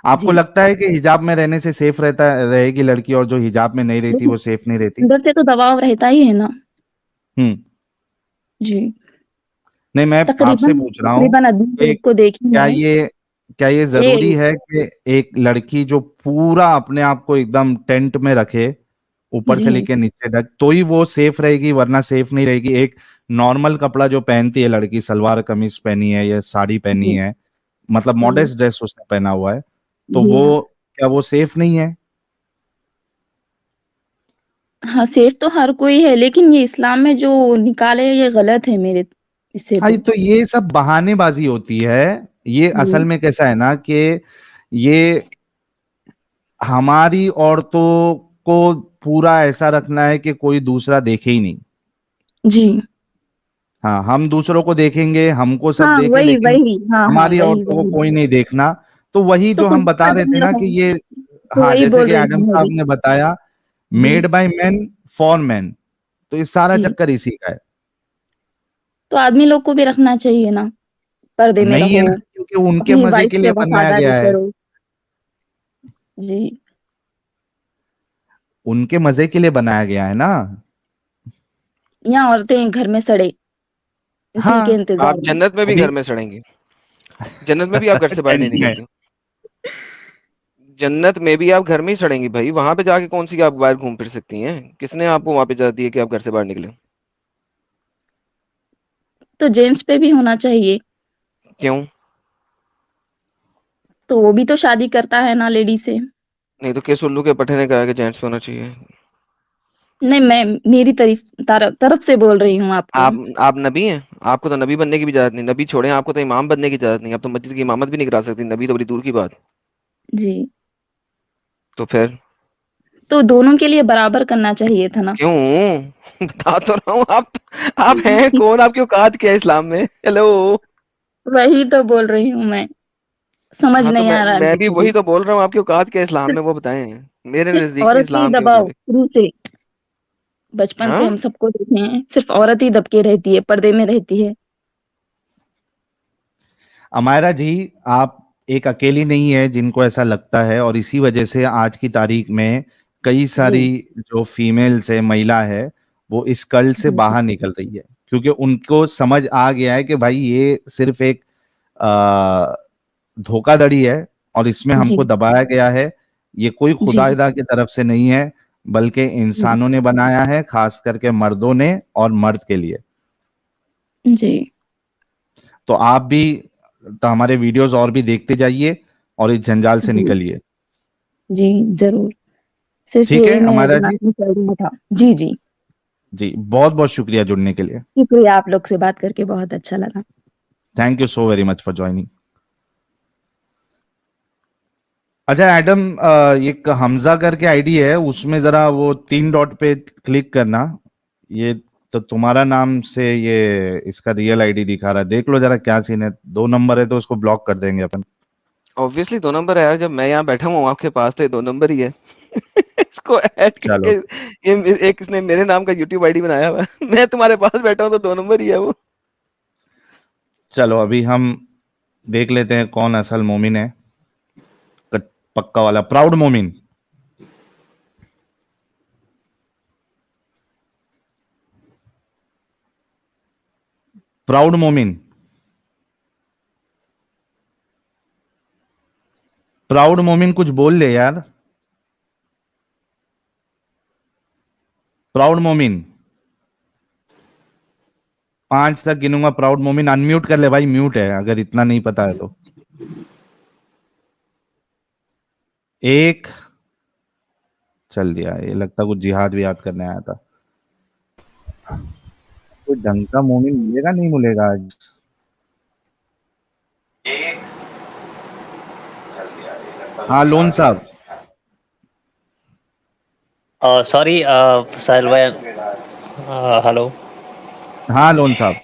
आपको जी। लगता है कि हिजाब में रहने से सेफ रहता रहेगी लड़की, और जो हिजाब में नहीं रहती लेकिन वो सेफ नहीं रहती? अंदर से तो दबाव रहता ही है ना। हम्म। जी। नहीं, मैं आपसे तकरीबन पूछ रहा हूँ तकरीबन अभी कि लोग को देखी क्या है। ये क्या ये जरूरी ये है कि एक लड़की जो पूरा अपने आप को एकदम टेंट में रखे, ऊपर से जी, लेके नीचे तक, तो ही वो सेफ रहेगी, वरना सेफ नहीं रहेगी? एक नॉर्मल कपड़ा जो पहनती है लड़की, सलवार कमीज पहनी है या साड़ी पहनी जी, है, मतलब जी, मॉडेस्ट ड्रेस उसने पहना हुआ है, तो जी। वो क्या वो सेफ नहीं है? हाँ सेफ तो हर कोई है, लेकिन ये इस्लाम में जो निकाले है ये गलत है मेरे इससे हाँ, तो। तो ये सब बहानेबाजी होती है। ये जी असल में कैसा है ना कि ये हमारी औरतों को पूरा ऐसा रखना है कि कोई दूसरा देखे ही नहीं। जी हाँ, हम दूसरों को देखेंगे, हमको सब हाँ देखे, वही लेकिन वही, हाँ हाँ हमारी वही औरतों को वही। कोई नहीं देखना। तो वही तो जो हम खुद बता रहे थे कदम ना कि रहो, ये, तो हाँ, वही जैसे बोल कि रही एडम हूँ मैं साहब भी। ने बताया, जी made by men for men, तो ये सारा जी, चक्कर इसी का है। तो आदमी लोग को भी रखना चाहिए ना, पर्दे में नहीं है रहो, ना, क्योंकि उनके अपनी मजे वाइफ के पे लिए बनाया वफादारी गया है। करो। जी, उनके मजे के लिए बनाया गया है ना। यहाँ औरतें घर में सड़े इसी के हाँ, इंतजार आप में। जन्नत में भी अभी घर में सड़ेंगी। जन्नत में भी आप घर से बाहर नहीं टेंट में। निकलती। जन्नत में भी आप घर में ही सड़ेंगी भाई। वहां पे जाके कौन सी आप बाहर घूम फिर सकती हैं? किसने आपको वहां पे इजाजत दी है कि आप घर से बाहर निकले? तो जेंट्स पे भी होना चाहिए, क्यों? तो वो भी तो शादी करता है ना लेडी से। नहीं तो किस उल्लू के पट्टे ने कहा कि जेंट्स पे होना चाहिए? नहीं मैं मेरी तरफ से बोल रही हूँ आपको। आप नबी हैं? आपको तो नबी बनने की भी इजाजत नहीं। नबी छोड़े, आपको तो इमाम बनने की इजाजत नहीं। आप तो मस्जिद की इमामत भी नहीं करा सकती। नबी तो बड़ी दूर की बात। जी, तो फिर तो दोनों के लिए बराबर करना चाहिए था ना। क्यों? बता तो रहा हूँ। आप हैं कौन? आपकी औकात क्या है इस्लाम में? हेलो। वही तो बोल रही हूँ मैं, समझ हाँ तो नहीं मैं आ रहा है मैं भी मुझे वही भी। तो बोल रहा हूँ। आपकी औकात क्या है इस्लाम में, सिर्फ वो बताएं। मेरे नजदीक में औरत ही इस्लाम के दबाओ मुताबिक। शुरू से, बचपन से हम हाँ, सबको देखे हैं, सिर्फ औरत ही दबके रहती है, पर्दे में रहती है। अमायरा जी, आप एक अकेली नहीं है जिनको ऐसा लगता है, और इसी वजह से आज की तारीख में कई जी सारी जो फीमेल्स है, महिला है, वो इस कल्ट से जी बाहर निकल रही है, क्योंकि उनको समझ आ गया है कि भाई ये सिर्फ एक धोखाधड़ी है, और इसमें जी हमको दबाया गया है। ये कोई जी खुदाइदा की तरफ से नहीं है, बल्कि जी इंसानों ने बनाया है, खास करके मर्दों ने और मर्द के लिए। जी तो आप भी, तो हमारे वीडियोस और भी देखते जाइए और इस जंजाल से जी निकलिए। जी जरूर, सिर्फ ठीक है यही मैं हमारा जी। जानना चाह रहा था। जी जी, जी, बहुत बहुत शुक्रिया जुड़ने के लिए। शुक्रिया, आप लोग से बात करके बहुत अच्छा लगा। Thank you so very much for joining. अच्छा एडम, एक हमजा करके आईडी है, उसमें जरा वो 3 डॉट पे क्लिक करना। ये तो तुम्हारा नाम से ये इसका रियल आईडी दिखा रहा है, देख लो जरा क्या सीन है। 2 नंबर है तो उसको ब्लॉक कर देंगे अपन। ऑब्वियसली 2 नंबर है यार। जब मैं यहाँ बैठा हूँ आपके पास, तो ये 2 नंबर ही है। इसको ऐड करके, चलो, ये एक इसने मेरे नाम का यूट्यूब आईडी बनाया हुआ है। मैं तुम्हारे पास बैठा हूँ तो 2 नंबर ही है वो। चलो अभी हम देख लेते हैं कौन असल मोमिन है, पक्का वाला प्राउड मोमिन। प्राउड मोमिन, प्राउड मोमिन कुछ बोल ले यार। प्राउड मोमिन, 5 तक गिनूंगा। प्राउड मोमिन अनम्यूट कर ले भाई, म्यूट है अगर इतना नहीं पता है तो। 1, चल दिया। ये लगता कुछ जिहाद विहाद करने आया था। कोई ढंग का मोमिन मिलेगा नहीं मिलेगा आज। हाँ लोन साहब। सॉरी साहिल भाई, हेलो। हाँ लोन साहब,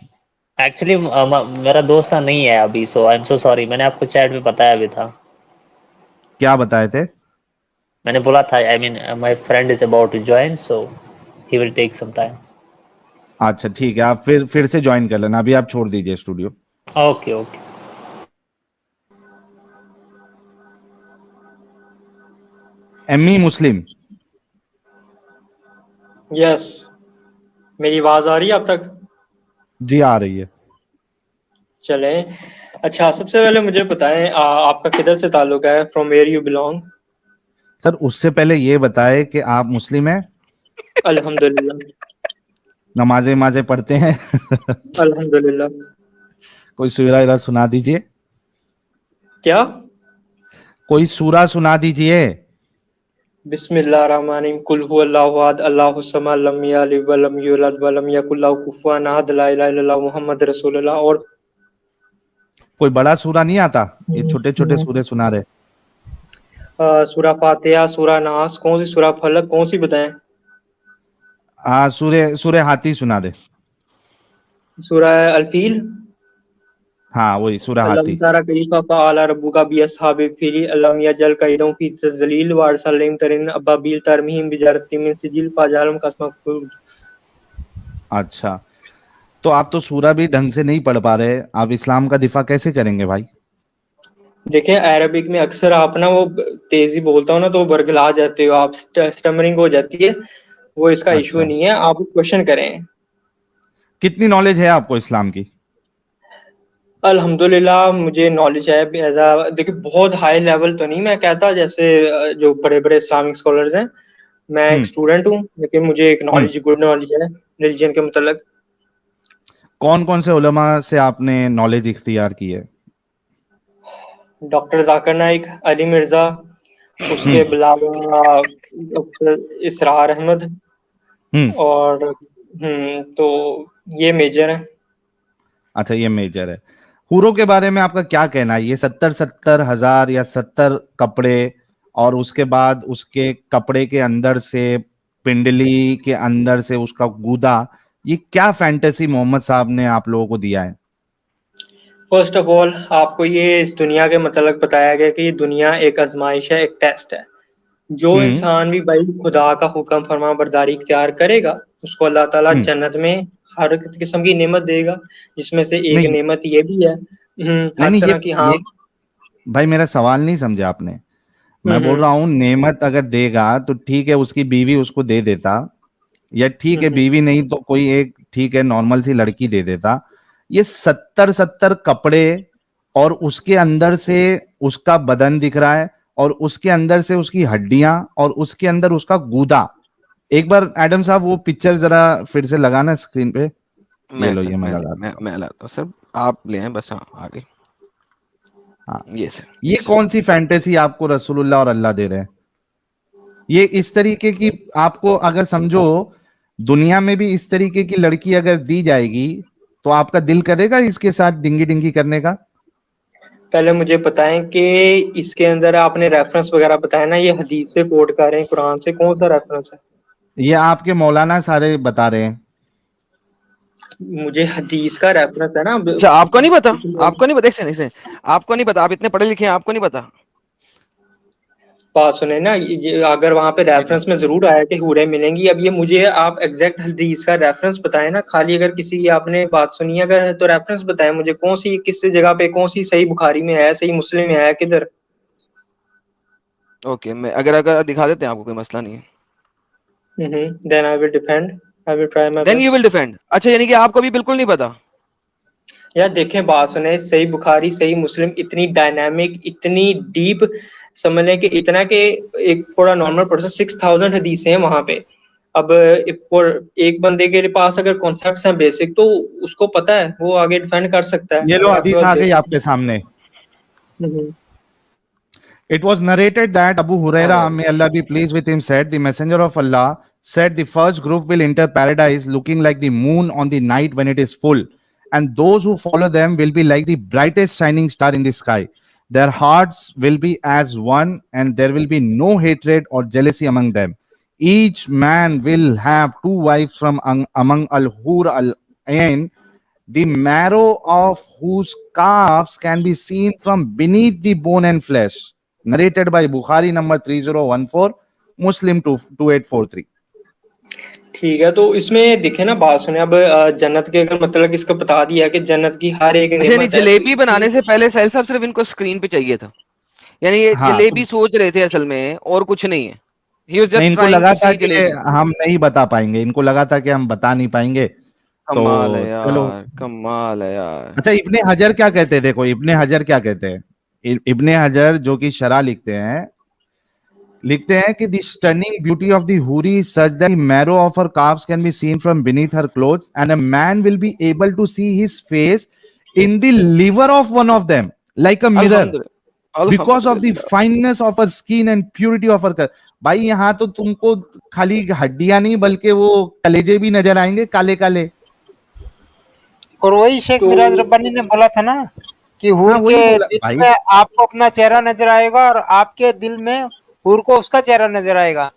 एक्चुअली मेरा दोस्त नहीं है अभी, सो आई एम सो सॉरी। मैंने आपको चैट में बताया भी था। क्या बताए थे? मैंने बोला था, I mean my friend is about to join, so he will take some time. अच्छा ठीक है, आप फिर से ज्वाइन कर लेना, अभी आप छोड़ दीजिए स्टूडियो। Okay okay. एमी मुस्लिम। यस, मेरी आवाज आ रही है अब तक? जी आ रही है। चले। अच्छा, सबसे पहले मुझे बताएं, आपका किधर से ताल्लुक है? From where you belong? Sir उससे पहले ये बताए कि आप मुस्लिम हैं, अल्हम्दुलिल्लाह। नमाजें माजें पढ़ते हैं? अल्हम्दुलिल्लाह। कोई सूरा इरा सुना दीजिए। क्या? कोई सूरा सुना दीजिए। बिस्मिल्लाहिर्रहमानिर्रहीम कुल हुवल्लाहु अहद अल्लाहुस समद लम यलिद व लम यूलद व लम यकुल लहू कुफुवन अहद ला इलाहा इल्लल्लाह मुहम्मद रसूलुल्लाह। और कोई बड़ा सूरा नहीं आता, ये छोटे छोटे सूरे सुना रहे। सूरा फातिहा, सूरा नास, कौन सी सूरा फलक, कौन सी बताएं? हाँ, सूर्य सूर्य हाथी सुना दे। सूरा अलफील। हाँ वही सूर्य अल्लाह हाथी। तारा कईफा फअला रब्बुका बिअस्हाबिल फील अल्लम यजल कैदहुम फी तज़लील व अरसलहिम तरीन अबाबिल तरमीहिम बिजरतिम मिन सिजिल फजअलहुम कसमकुल। अच्छा, तो आप तो सूरा भी ढंग से नहीं पढ़ पा रहे, आप इस्लाम का दिफा कैसे करेंगे भाई? देखिए अरबिक में अक्सर आप ना वो तेजी बोलता हो ना तो बरगला जाते हो आप, स्टमरिंग हो जाती है, वो इसका इशू अच्छा, नहीं है, आप क्वेश्चन करें। कितनी नॉलेज है आपको इस्लाम की? अल्हम्दुलिल्लाह मुझे नॉलेज है देखिए बहुत हाई लेवल तो नहीं मैं कहता, जैसे जो बड़े बड़े इस्लामिक स्कॉलर्स हैं, मैं एक हम्म स्टूडेंट हूँ, लेकिन मुझे एक हम्म। नॉलेज, गुड नॉलेज है रिलीजन के मतलब। कौन कौन से उलमा से आपने नॉलेज इख्तियार की है? डॉक्टर जाकिर नाइक, अली मिर्जा, उसके हम्म अलावा डॉक्टर इसरार अहमद, हम्म। और तो ये मेजर है। अच्छा, ये मेजर है। हूरों के बारे में आपका क्या कहना है? ये 70,000 या 70 कपड़े, और उसके बाद उसके कपड़े के अंदर से, पिंडली के अंदर से उसका गूदा, ये क्या फैंटेसी मोहम्मद साहब ने आप लोगों को दिया है? फर्स्ट ऑफ ऑल आपको ये इस दुनिया के मतलब बताया गया कि ये दुनिया एक आजमाइश है, एक टेस्ट है। जो हम्म इंसान भी भाई खुदा का हुक्म फरमा बरदारी इख्तियार करेगा, उसको अल्लाह ताला हम्म। जन्नत में हर किस्म की नेमत देगा, जिसमें से एक नहीं नेमत ये भी है नहीं हर नहीं, तरह की। हाँ। ये भाई मेरा सवाल नहीं समझे आपने। मैं बोल हम्म रहा हूं नेमत अगर देगा तो ठीक है, उसकी बीवी उसको दे देता, या ठीक है हम्म। बीवी नहीं तो कोई एक ठीक है नॉर्मल सी लड़की दे देता। ये 70 कपड़े, और उसके अंदर से उसका बदन दिख रहा है, और उसके अंदर से उसकी हड्डियां, और उसके अंदर उसका गूदा। एक बार एडम साहब वो पिक्चर जरा फिर से लगाना स्क्रीन पे। ये लो, ये मैं लगा दूंगा। मैं लाता हूँ सर, आप ले आए बस। हाँ आगे। हाँ, ये सर, ये कौन सी फैंटेसी आपको रसूलुल्लाह और अल्लाह दे रहे हैं? ये इस तरीके की, आपको अगर समझो दुनिया में भी इस तरीके की लड़की अगर दी जाएगी तो आपका दिल करेगा इसके साथ डिंगी डिंगी करने का? पहले मुझे बताएं कि इसके अंदर आपने रेफरेंस वगैरह बताया ना, ये हदीस से कोट कर रहे हैं, कुरान से, कौन सा रेफरेंस है? ये आपके मौलाना सारे बता रहे हैं। मुझे हदीस का रेफरेंस है ना। अच्छा आपको नहीं पता? आपको नहीं पता? एक सेकंड, एक सेकंड, आपको नहीं पता? आप इतने पढ़े लिखे हैं, आपको नहीं पता? बात सुने ना, ये अगर वहां पे रेफरेंस में जरूर आया कि हूरें मिलेंगी, अब ये मुझे आप एग्जैक्ट हदीस का रेफरेंस बताएं ना, खाली अगर किसी की आपने बात सुनी है अगर तो रेफरेंस बताएं मुझे, कौन सी किस जगह पे, कौन सी सही बुखारी में है, सही मुस्लिम में है, किधर? ओके, मैं अगर दिखा देते हैं आपको, कोई मसला नहीं है। Then I will defend, I will try my then best. You will defend. अच्छा, यानी कि आपको भी बिल्कुल नहीं पता? यार देखें, बात सुने, सही बुखारी, सही मुस्लिम, इतनी डायनामिक, इतनी डीप, समझ लें कि इतना कि एक थोड़ा नॉर्मल पर्सन 6000 हदीसें हैं वहां पे। अब एक बंदे के पास अगर कॉन्सेप्ट्स हैं बेसिक, तो उसको पता है, वो आगे डिफेंड कर सकता है। ये लो अगर आपके हदीस पास आ गई बेसिक। आपके सामने। हम्म, It was narrated that Abu Huraira, may Allah be pleased with him, said, the messenger of Allah said, the first group will enter paradise looking like the moon on the night when it is full, and those who follow them will be like the brightest shining star in the sky. Their hearts will be as one, and there will be no hatred or jealousy among them. Each man will have two wives from among al-Hur al-Ain, the marrow of whose calves can be seen from beneath the bone and flesh. Narrated by Bukhari number 3014, Muslim 2843. ठीक है, तो इसमें देखे ना, बात सुने, अब जन्नत के अगर मतलब इसका बता दिया कि जन्नत की हर एक अच्छा, नहीं, नेमत है, जलेबी बनाने से पहले साहिल साहब सिर्फ इनको स्क्रीन पे चाहिए था, यानी ये हाँ, जलेबी सोच रहे थे असल में, और कुछ नहीं है। He was नहीं, just इनको trying लगा to था see कि जलेबी। हम नहीं बता पाएंगे, इनको लगा था कि हम बता नहीं पाएंगे, कमाल है तो चलो। यार, कमाल है यार। अच्छा, इब्ने हजर क्या कहते हैं? देखो इब्ने हजर क्या कहते हैं। इब्ने हजर जो कि शरा लिखते हैं कि the stunning beauty of the houri is such that the marrow of her calves can be seen from beneath her clothes, and a man will be able to see his face in the liver of one of them like a mirror, अल्हम्दुलिल्लाह, because of the अल्हम्दुलिल्लाह। fineness of her skin and purity of her color. भाई यहाँ तो तुमको खाली हड्डियां नहीं बल्कि वो कलेजे भी नजर आएंगे काले काले। और वही शेख तो मिराज रब्बानी ने बोला था ना कि हूर हाँ वही के बोला दिल भाई। में आपको अपना चेहरा नजर आएगा और आपके दिल में हूर को उसका चेहरा नजर आएगा।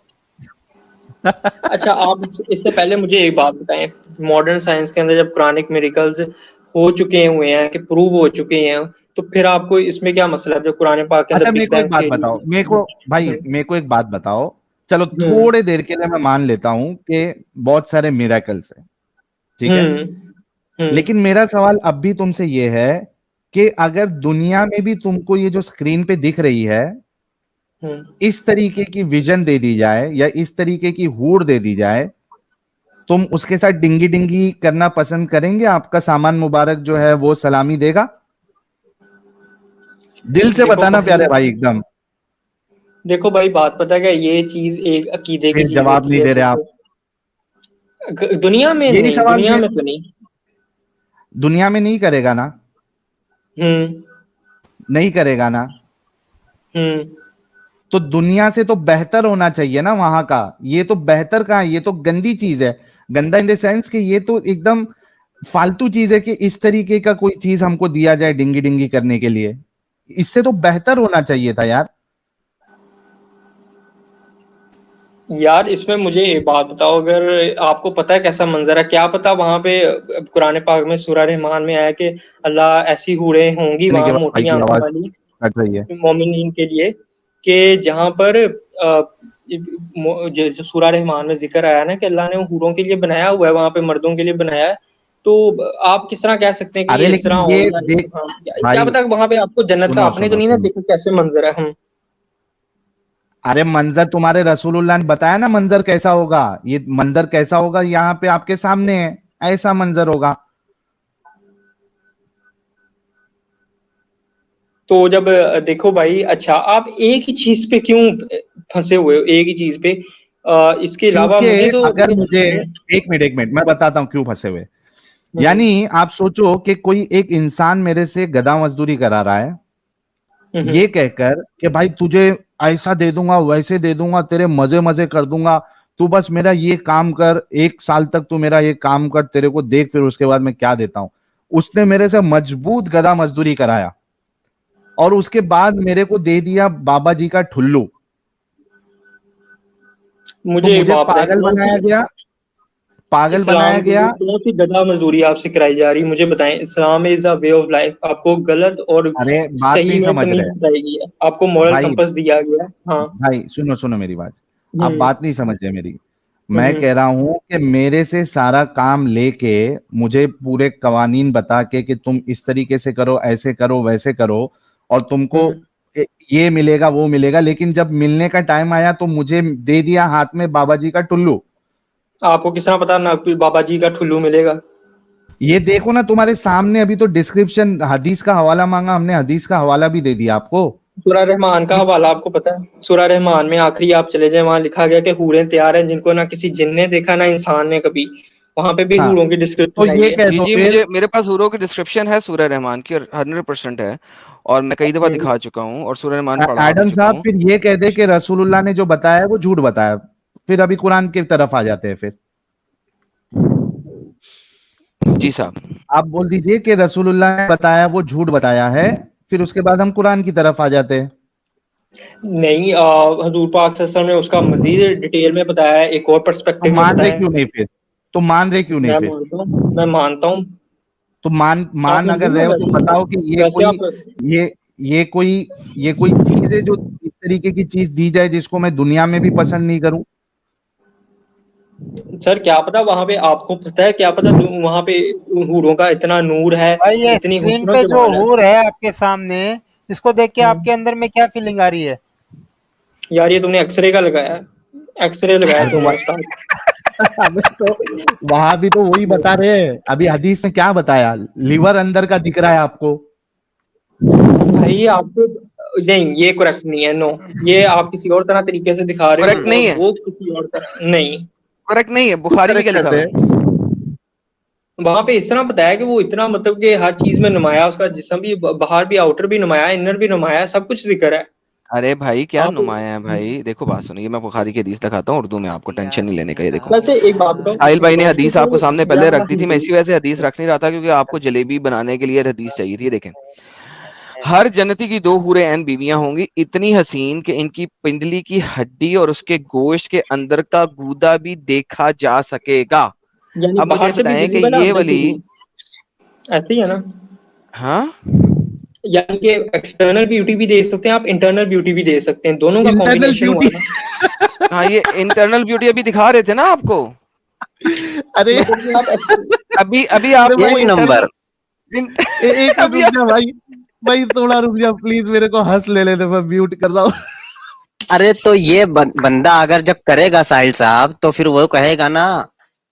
अच्छा, आप इससे पहले मुझे एक बात बताएं, मॉडर्न साइंस के अंदर जब कुरानिक मिरेकल्स हो चुके हुए हैं कि प्रूव हो चुके हैं, तो फिर आपको इसमें क्या मसला है जो कुरान पाक के अंदर अच्छा मेरे बिग को एक बैंग बात थ्योरी? बताओ, मेरे को एक बात बताओ, चलो हम्म थोड़े देर के लिए मैं मान लेता हूं कि बहुत सारे मिरेकल्स हैं, ठीक है, हम्म लेकिन मेरा सवाल अब भी तुमसे ये है कि अगर दुनिया में भी तुमको ये जो स्क्रीन पे दिख रही है हम्म इस तरीके की विजन दे दी जाए या इस तरीके की हूर दे दी जाए, तुम उसके साथ डिंगी डिंगी करना पसंद करेंगे? आपका सामान मुबारक जो है वो सलामी देगा? दिल से देखो बताना भाई, प्यारे भाई एकदम। देखो भाई, बात पता है क्या, ये चीज एक अकीदे की फिर चीज जवाब होती नहीं है। दे रहे आप। दुनिया में यही नहीं, सवाल दुनिया फिर में तो नहीं। दुनिया में नहीं करेगा ना? हम्म नहीं करेगा ना? हम्म तो दुनिया से तो बेहतर होना चाहिए ना वहां का। ये तो बेहतर कहाँ है? ये तो गंदी चीज है। गंदा इन द सेंस कि ये तो एकदम फालतू चीज है कि इस तरीके का कोई चीज हमको दिया जाए डिंगी डिंगी करने के लिए। इससे तो बेहतर होना चाहिए था यार। यार, इसमें मुझे एक बात बताओ, अगर आपको पता है कैसा मंजर है, क्या पता वहां पे कुरान पाक में सूरह रहमान में आया कि अल्लाह ऐसी हूरें होंगी कहने के वहां बाद भाई मोटी की आंखों आवाज वाली कट रही है। मोमिनीन के लिए, कि जहां पर जो सूरह रहमान में जिक्र आया ना कि अल्लाह ने हूरों के लिए बनाया हुआ है, वहां पे मर्दों के लिए बनाया है, तो आप किस तरह कह सकते हैं कि अरे ये इस तरह लेकिन ये होगा? देख हाँ, क्या भाई, पता वहां पे आपको जन्नत का सुनो आपने तो सुनो नहीं ना सुनो, देखा कैसे मंजर है। हम अरे मंजर तुम्हारे रसूलुल्लाह ने बताया ना मंजर कैसा होगा। ये मंजर कैसा होगा यहाँ पे आपके सामने है, ऐसा मंजर होगा। तो जब देखो भाई, अच्छा आप एक ही चीज पे क्यों फंसे हुए हो, एक ही चीज पे? इसके अलावा क्योंकि मुझे तो अगर मुझे एक मिनट मैं बताता हूं क्यों फंसे हुए। यानी आप सोचो कि कोई एक इंसान मेरे से गधा मजदूरी करा रहा है, ये कहकर कि भाई तुझे ऐसा दे दूंगा वैसे दे दूंगा, तेरे मजे मजे कर दूंगा, तू बस मेरा ये काम कर, 1 साल तक तू मेरा ये काम कर, तेरे को देख फिर उसके बाद मैं क्या देता हूं। उसने मेरे से मजबूत गधा मजदूरी कराया और उसके बाद मेरे को दे दिया बाबा जी का ठुल्लू। तो मुझे मुझे बाप रे, पागल बनाया गया, पागल बनाया इस्लाम के गया। लिए कौन सी गधा मजदूरी आपसे कराई जा रही है? मुझे बताएं, Islam is a way of life, आपको गलत और अरे बात सही नहीं में समझ तमीज रहे बताएगी है, आपको मॉरल भाई। कंपस दिया गया है। हाँ। भाई सुनो सुनो मेरी बात, आप हम्म बात नहीं समझ रहे मेरी। मैं हम्म कह रहा हूं कि मेरे से सारा काम लेके मुझे पूरे कवानीन बता के तुम इस तरीके से करो, ऐसे करो, वैसे करो, और तुमको हम्म। ये मिलेगा वो मिलेगा, लेकिन जब मिलने का टाइम आया तो मुझे दे दिया हाथ में बाबा जी का टुल्लू। आपको किस तरह पता ना बाबा जी का ठुल्लू मिलेगा? ये देखो ना तुम्हारे सामने, अभी तो डिस्क्रिप्शन हदीस का हवाला मांगा हमने, हदीस का हवाला भी दे दिया आपको। सूरह रहमान का हवाला आपको पता है? सूरह रहमान में आखिरी आप चले जाए, वहां लिखा गया कि हूरें तैयार हैं जिनको ना किसी जिन ने देखा ना इंसान ने कभी। वहां पे भी हाँ हूरों की तो डिस्क्रिप्शन आई ये है। कह जी दो जी, फिर। मुझे मेरे पास सूरों की डिस्क्रिप्शन है सूरह रहमान की, और 100% है, और मैं कई दफा हम्म। दिखा चुका हूँ और सूरह रहमान पढ़ा भी एडम चुका साहब हूँ। फिर ये कह दे कि रसूलुल्लाह ने जो बताया है वो झूठ बताया, फिर अभी कुरान की तरफ आ जाते हैं। फिर जी साहब। आप बोल दीजिए कि रसूलुल्लाह ने बताया वो झूठ बताया है, फिर उसके बाद हम कुरान की तरफ आ जाते हैं। नहीं, हजूर पाक सल्लल्लाहु अलैहि वसल्लम ने उसका मजीद डिटेल में बताया है, एक और तो पर्सपेक्टिव में मान रहे बताया है। क्यों नहीं फिर? तो मान रहे क्यों नहीं मैं फिर? मानता हूँ, मैं मानता हूँ। तो मान आप मान अगर मंजूर रहे हो? हो तो बताओ कि ये वैसे कोई आप ये ये कोई ये कोई चीज है जो इस तरीके की चीज दी जाए जिसको मैं दुनिया में भी पसंद नहीं करूं। सर, क्या पता वहां पे, आपको पता है क्या पता वहां पे हूरों का इतना नूर है, भाई ये इतनी स्क्रीन हुस्न पे जो जमाल है। हूर है आपके सामने, इसको देख के आपके हम्म। अंदर में क्या फीलिंग आ रही है? यार, ये तुमने एक्सरे का लगाया है, एक्सरे लगाया अरे तो तुमने उस्ताद। अबे तो वहां भी तो वही बता रहे हैं। अभी हदीस में क्या बताया? लीवर अंदर का दिख रहा है आपको। भाई आपको नहीं, ये करेक्ट नहीं है। नो, ये आप किसी और तरह तरीके से दिखा रहे करेक्ट हो और नहीं है, वो किसी और तरह नहीं। करेक्ट नहीं है, खुद बुखारी में करेक्ट क्या कर लिखा दे। हुआ है? वहां पे इस तरह बताया कि वो इतना, मतलब कि हर चीज में नुमाया, उसका जिस्म भी बाहर भी, आउटर भी नुमाया, इनर भी नुमाया, सब कुछ जिक्र है। अरे भाई क्या आप नुमाया है भाई, देखो बात सुनिए, मैं बुखारी की हदीस दिखाता हूँ उर्दू में, आपको टेंशन नहीं लेने का। ये देखो वैसे एक बात बताओ, साहिल भाई ने हदीस आपको सामने पहले या रख दी थी, मैं इसी वजह से हदीस रख नहीं रहा था क्योंकि आपको जलेबी बनाने के लिए हदीस चाहिए थी। देखें, हर जन्नती की 2 हूरे ऐन बीवियां होंगी, इतनी हसीन कि इनकी पिंडली की हड्डी और उसके गोश्त के अंदर का गूदा भी देखा जा सकेगा। यानी अब वो आप जैसे भी बताएं कि विजिबल है ये अंदर से वाली, भी ऐसे ही है ना, हाँ यानी कि एक्सटर्नल ब्यूटी भी दे सकते हैं आप, इंटरनल ब्यूटी भी दे सकते हैं, दोनों का इंटरनल कॉम्बिनेशन हुआ ब्यूटी। ना। हाँ, ये इंटरनल ब्यूटी अभी दिखा रहे थे ना आपको, अरे मतलब कि आप अभी अभी अरे आपको भाई, वो एक इंटरनल नंबर। एक मिनट अभी रुक जा भाई, भाई थोड़ा रुक जा प्लीज, मेरे को हंस ले लेते, मैं म्यूट कर रहा हूँ। अरे तो ये बंदा अगर जब करेगा साहिल साहब, तो फिर वो कहेगा ना,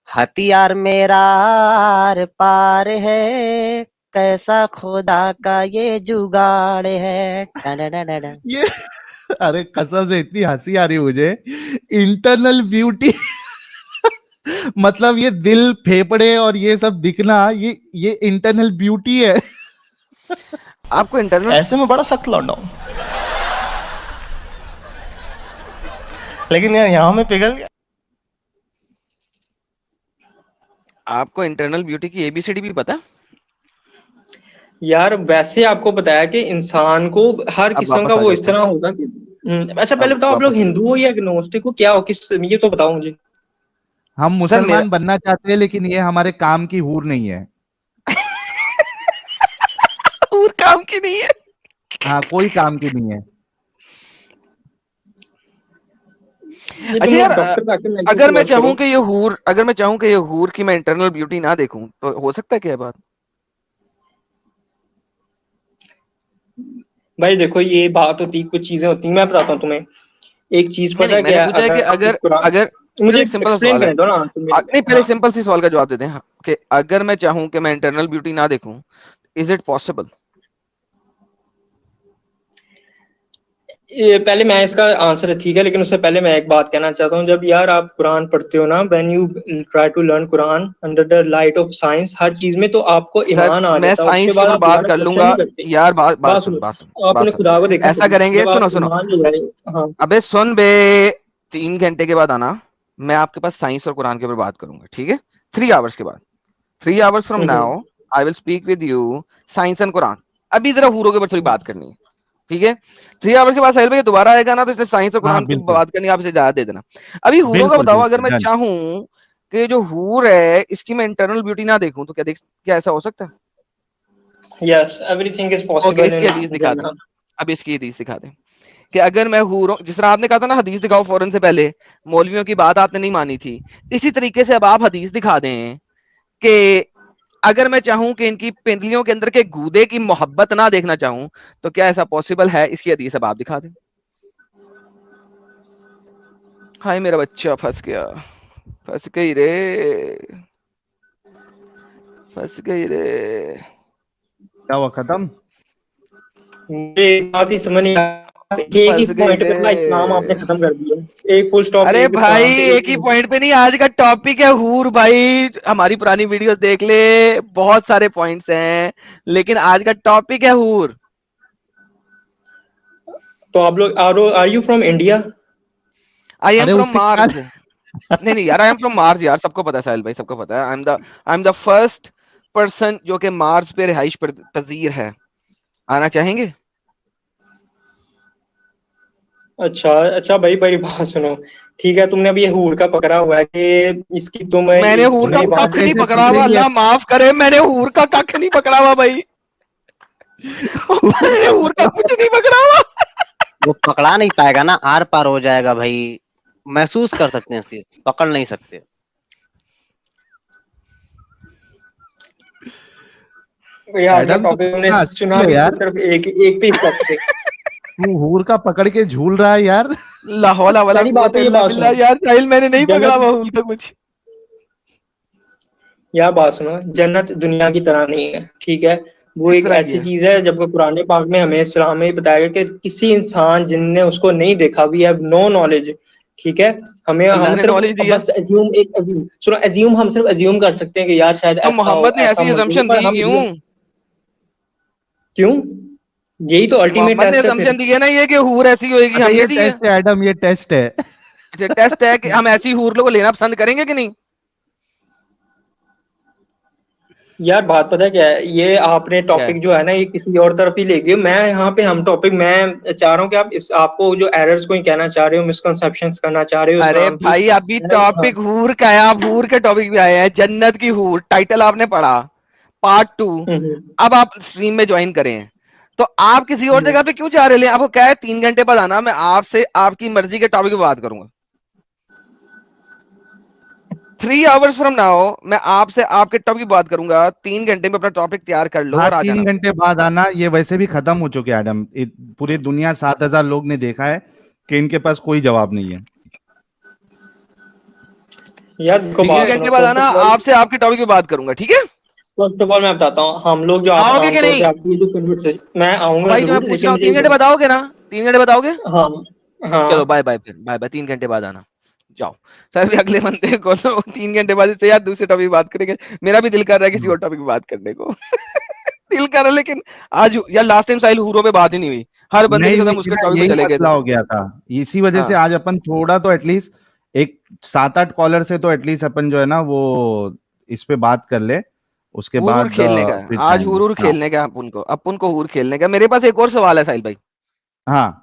हथियार मेरा आर पार है, कैसा खुदा का ये जुगाड़ है। डा-डा-डा-डा-डा। ये अरे कसम से इतनी हंसी आ रही मुझे, इंटरनल ब्यूटी। मतलब ये दिल फेफड़े और ये सब दिखना, ये इंटरनल ब्यूटी है। आपको इंटरनल, ऐसे में बड़ा सख्त लौंडा हूं, लेकिन यार यहाँ में पिघल गया। आपको इंटरनल ब्यूटी की एबीसीडी भी पता? यार वैसे आपको बताया कि इंसान को हर अब किस्म का वापस आ वो जाओ, इस तरह होगा कि अच्छा पहले अब बताओ आप लोग वापस आ जाओ। हिंदू हो या एग्नोस्टिक हो, क्या हो, किस, ये तो बताओ मुझे। हम सर मेरा मुसलमान बनना चाहते हैं, लेकिन ये हमारे काम की हूर नहीं है। और काम की नहीं है। हाँ, कोई काम की नहीं है। ये अच्छा तुम यार, लोग डॉक्टर जाके मेंटल अगर की मैं बात चाहूं करो। कि ये हूर, अगर मैं चाहूं कि ये हूर की मैं इंटरनल ब्यूटी ना देखूं तो हो सकता है क्या बात? भाई देखो ये बात होती, कुछ चीजें होती हैं, मैं बताता हूँ तुम्हें। एक चीज नहीं पता नहीं, है मैंने क्या है, पूछा है कि अगर आप अगर कुरान, अगर चलो मुझे एक सिंपल सा एक्सप्लेन सवाल है, करने दो ना आंसर मेरे। नहीं पहले हाँ, सिंपल सी सवाल का जवाब दे दें, हाँ, कि अगर मैं चाहूं कि मैं इंटरनल ब्यूटी ना देखूं, इज इट पॉसिबल? ये पहले मैं इसका आंसर है, ठीक है, लेकिन उससे पहले मैं एक बात कहना चाहता हूँ। जब यार आप कुरान पढ़ते हो ना, when you try to learn Quran under the light of science, हर चीज में तो आपको सर ईमान आ मैं जाता है, उसके साइंस के बाद ऊपर आप बात दोबारा कर क्वेश्चन लूंगा नहीं करते। यार, बात बात बात सुन, सुनो, बात सुन, बात आपने सुन। खुदा को देखा ऐसा कभी? करेंगे, जब सुनो आप सुनो, ईमान ले जाए। हाँ, अबे सुन बे, 3 घंटे के बाद आना, मैं आपके पास साइंस और कुरान के ऊपर बात करूंगा, ठीक है? 3 आवर्स के बाद, 3 hours from now I will speak with you science and Quran. अभी जरा हूरों के ऊपर थोड़ी बात करनी है, ठीक है? 3 आवर्स के बाद साहिल भाई दोबारा आएगा ना, तो इसलिए साइंस और हाँ कुरान की बिल्कुल, बात करनी है, आप इसे इजाजत दे देना। अभी हूरों का बिल्कुल बताओ, अगर बिल्कुल मैं डन। चाहूं कि जो हूर है इसकी मैं इंटरनल ब्यूटी ना देखूं तो क्या ऐसा हो सकता है? Yes, everything is okay, possible इसकी इन हदीस दिखा दें, जन्नत। अब इसकी हदीस दिखा दें कि अगर मैं हूरों, जिस तरह आपने कहा था ना हदीस दिखाओ फौरन से पहले, मौलवियों की बात आपने नहीं मानी थी, इसी तरीके से अब आप हदीस दिखा दें कि अगर मैं चाहूं कि इनकी पिंडलियों के अंदर के गूदे की मोहब्बत ना देखना चाहूं तो क्या ऐसा पॉसिबल है? इसकी हदीस अब आप दिखा दें। हाय मेरा बच्चा फंस गया, फंस गई रे, फंस गई रे। क्या हुआ, खत्म? मुझे एक बात ही समझ नहीं आ, एक ही फंस गई पॉइंट रे। पे अपना इस्लाम आपने खत्म कर दिया, एक फुल स्टॉप अरे एक भाई, इस्लाम पे, एक ही पॉइंट पे नहीं, आज का टॉपिक है हूर। भाई हमारी पुरानी वीडियोस देख ले, बहुत सारे पॉइंट्स हैं, लेकिन आज का टॉपिक है हूर। तो आप लोग are you from India? I am अरे फ्रॉम उससे क्या। मार्स। नहीं नहीं यार, आई एम फ्रॉम मार्स यार, सबको पता है साहिल भाई, सबको पता है। I am the first person जो कि मार्स पे रिहाइश पजीर है। आना चाहेंगे? अच्छा अच्छा भाई, बड़ी बात सुनो, ठीक है, तुमने अभी ये हूर का पकड़ा हुआ है कि इसकी तुम मैंने हूर का जितने बार कख नहीं कैसे पकड़ा हुआ, पकड़ेंगे? अल्लाह माफ करे, मैंने हूर का कख नहीं पकड़ा हुआ भाई। मैंने हूर का कुछ नहीं पकड़ा हुआ। वो पकड़ा नहीं पाएगा ना, आर पार हो जाएगा भाई। महसूस कर सकते हैं, सिर्फ पकड़ नहीं सकते। यार आज का एडम तो टॉपिक हमने कितना चुना अजीब है भी यार, सिर्फ एक पे स्टेप पे। तू हूर का पकड़ के झूल रहा है यार। ला हौला वला पहली बात कुव्वत तो ये इल्ला बात बिल्लाह। सुनो, यार साहिल, मैंने नहीं पकड़ा जन्नत, हुआ हूर का कुछ। यार बात सुनो, जन्नत दुनिया की तरह नहीं है, ठीक है? वो किस एक तरह की ऐसी है? चीज है, जब कुरान पाक में हमें इस्लाम में बताया गया कि किसी इंसान जिनने उसको नहीं देखा, वी हैव नो नॉलेज, ठीक है? अल्लाह हम ने सिर्फ नॉलेज दी है, बस एज्यूम सुनो, एज्यूम हम सिर्फ एज्यूम कर सकते हैं कि यार शायद तो ऐसा हो, मोहम्मद ने ऐसा ऐसी मौजूद है, assumption पर दी हम क्यों? एज्यूम क्यों? यही तो अल्टीमेट मोहम्मद ने टेस्ट है assumption फिर। दी है ना ये कि हूर ऐसी होएगी, अच्छा, हमने ये दी है। टेस्ट है एडम, ये टेस्ट है। टेस्ट है कि हम ऐसी हूर लोगों को लेना पसंद करेंगे कि नहीं। यार बात पता है क्या है, ये आपने टॉपिक जो है ना ये किसी और तरफ ही ले गए। मैं यहाँ पे हम टॉपिक मैं चाह रहा हूँ कि आप इस आपको जो एरर्स को ही कहना चाह रहे हो, मिसकंसेप्शंस करना चाह रहे हो अरे इस्लाम की। भाई अभी टॉपिक हूर का है, आप हूर के टॉपिक भी आए हैं, जन्नत की हूर टाइटल आपने पढ़ा, पार्ट 2। अब आप स्ट्रीम में ज्वाइन करें तो आप किसी और जगह पे क्यों जा रहे हैं। आपको क्या है 3 घंटे बाद आना, मैं आपसे आपकी मर्जी के टॉपिक पे बात करूंगा। 3 आवर्स फ्रॉम नाउ मैं आपसे आपके टॉपिक की बात करूंगा। 3 घंटे में अपना टॉपिक तैयार कर लो हाँ, और आ 3 जाना। घंटे बाद आना। ये वैसे भी खत्म हो चुके हैं एडम, पूरी दुनिया 7000 लोग ने देखा है कि इनके पास कोई जवाब नहीं है। यार देखो 3 बात घंटे सुनो, बाद आना, आपसे आपके टॉपिक पे बात करूंगा, ठीक है। फर्स्ट ऑफ ऑल मैं बताता हूँ, हम लोग जो आओगे कि आमतौर नहीं पे आपकी जो कन्वर्सेशन, मैं आऊंगा भाई, जो मैं जरूर, पूछ रहा लेकिन हूँ मुझे 3 घंटे बताओगे ना, 3 घंटे बताओगे। हाँ हाँ चलो बाय बाय, फिर बाय बाय, 3 घंटे बाद आना। जाओ सर, भी अगले बंदे को 3 घंटे बाद से यार दूसरे टॉपिक बात करेंगे। मेरा भी दिल कर रहा है किसी और टॉपिक पे बात करने को। दिल कर रहा है, लेकिन आज यार लास्ट टाइम साहिल हूरों पे बात ही नहीं हुई, हर बंदे के नहीं साथ हुई हम थी उसके ना, टॉपिक पे यही चले गए मसला थे। हो गया था। इसी वजह से हाँ आज अपन थोड़ा तो एटलीस्ट एक 7-8 कॉलर से तो एटलीस्ट अपन जो है ना वो इस पे बात कर ले, उसके हुर बाद खेलने का, फिर आज जाएंगे। हुर हाँ खेलने का अपन को हुर खेलने का। मेरे पास एक और सवाल है साहिल भाई। हाँ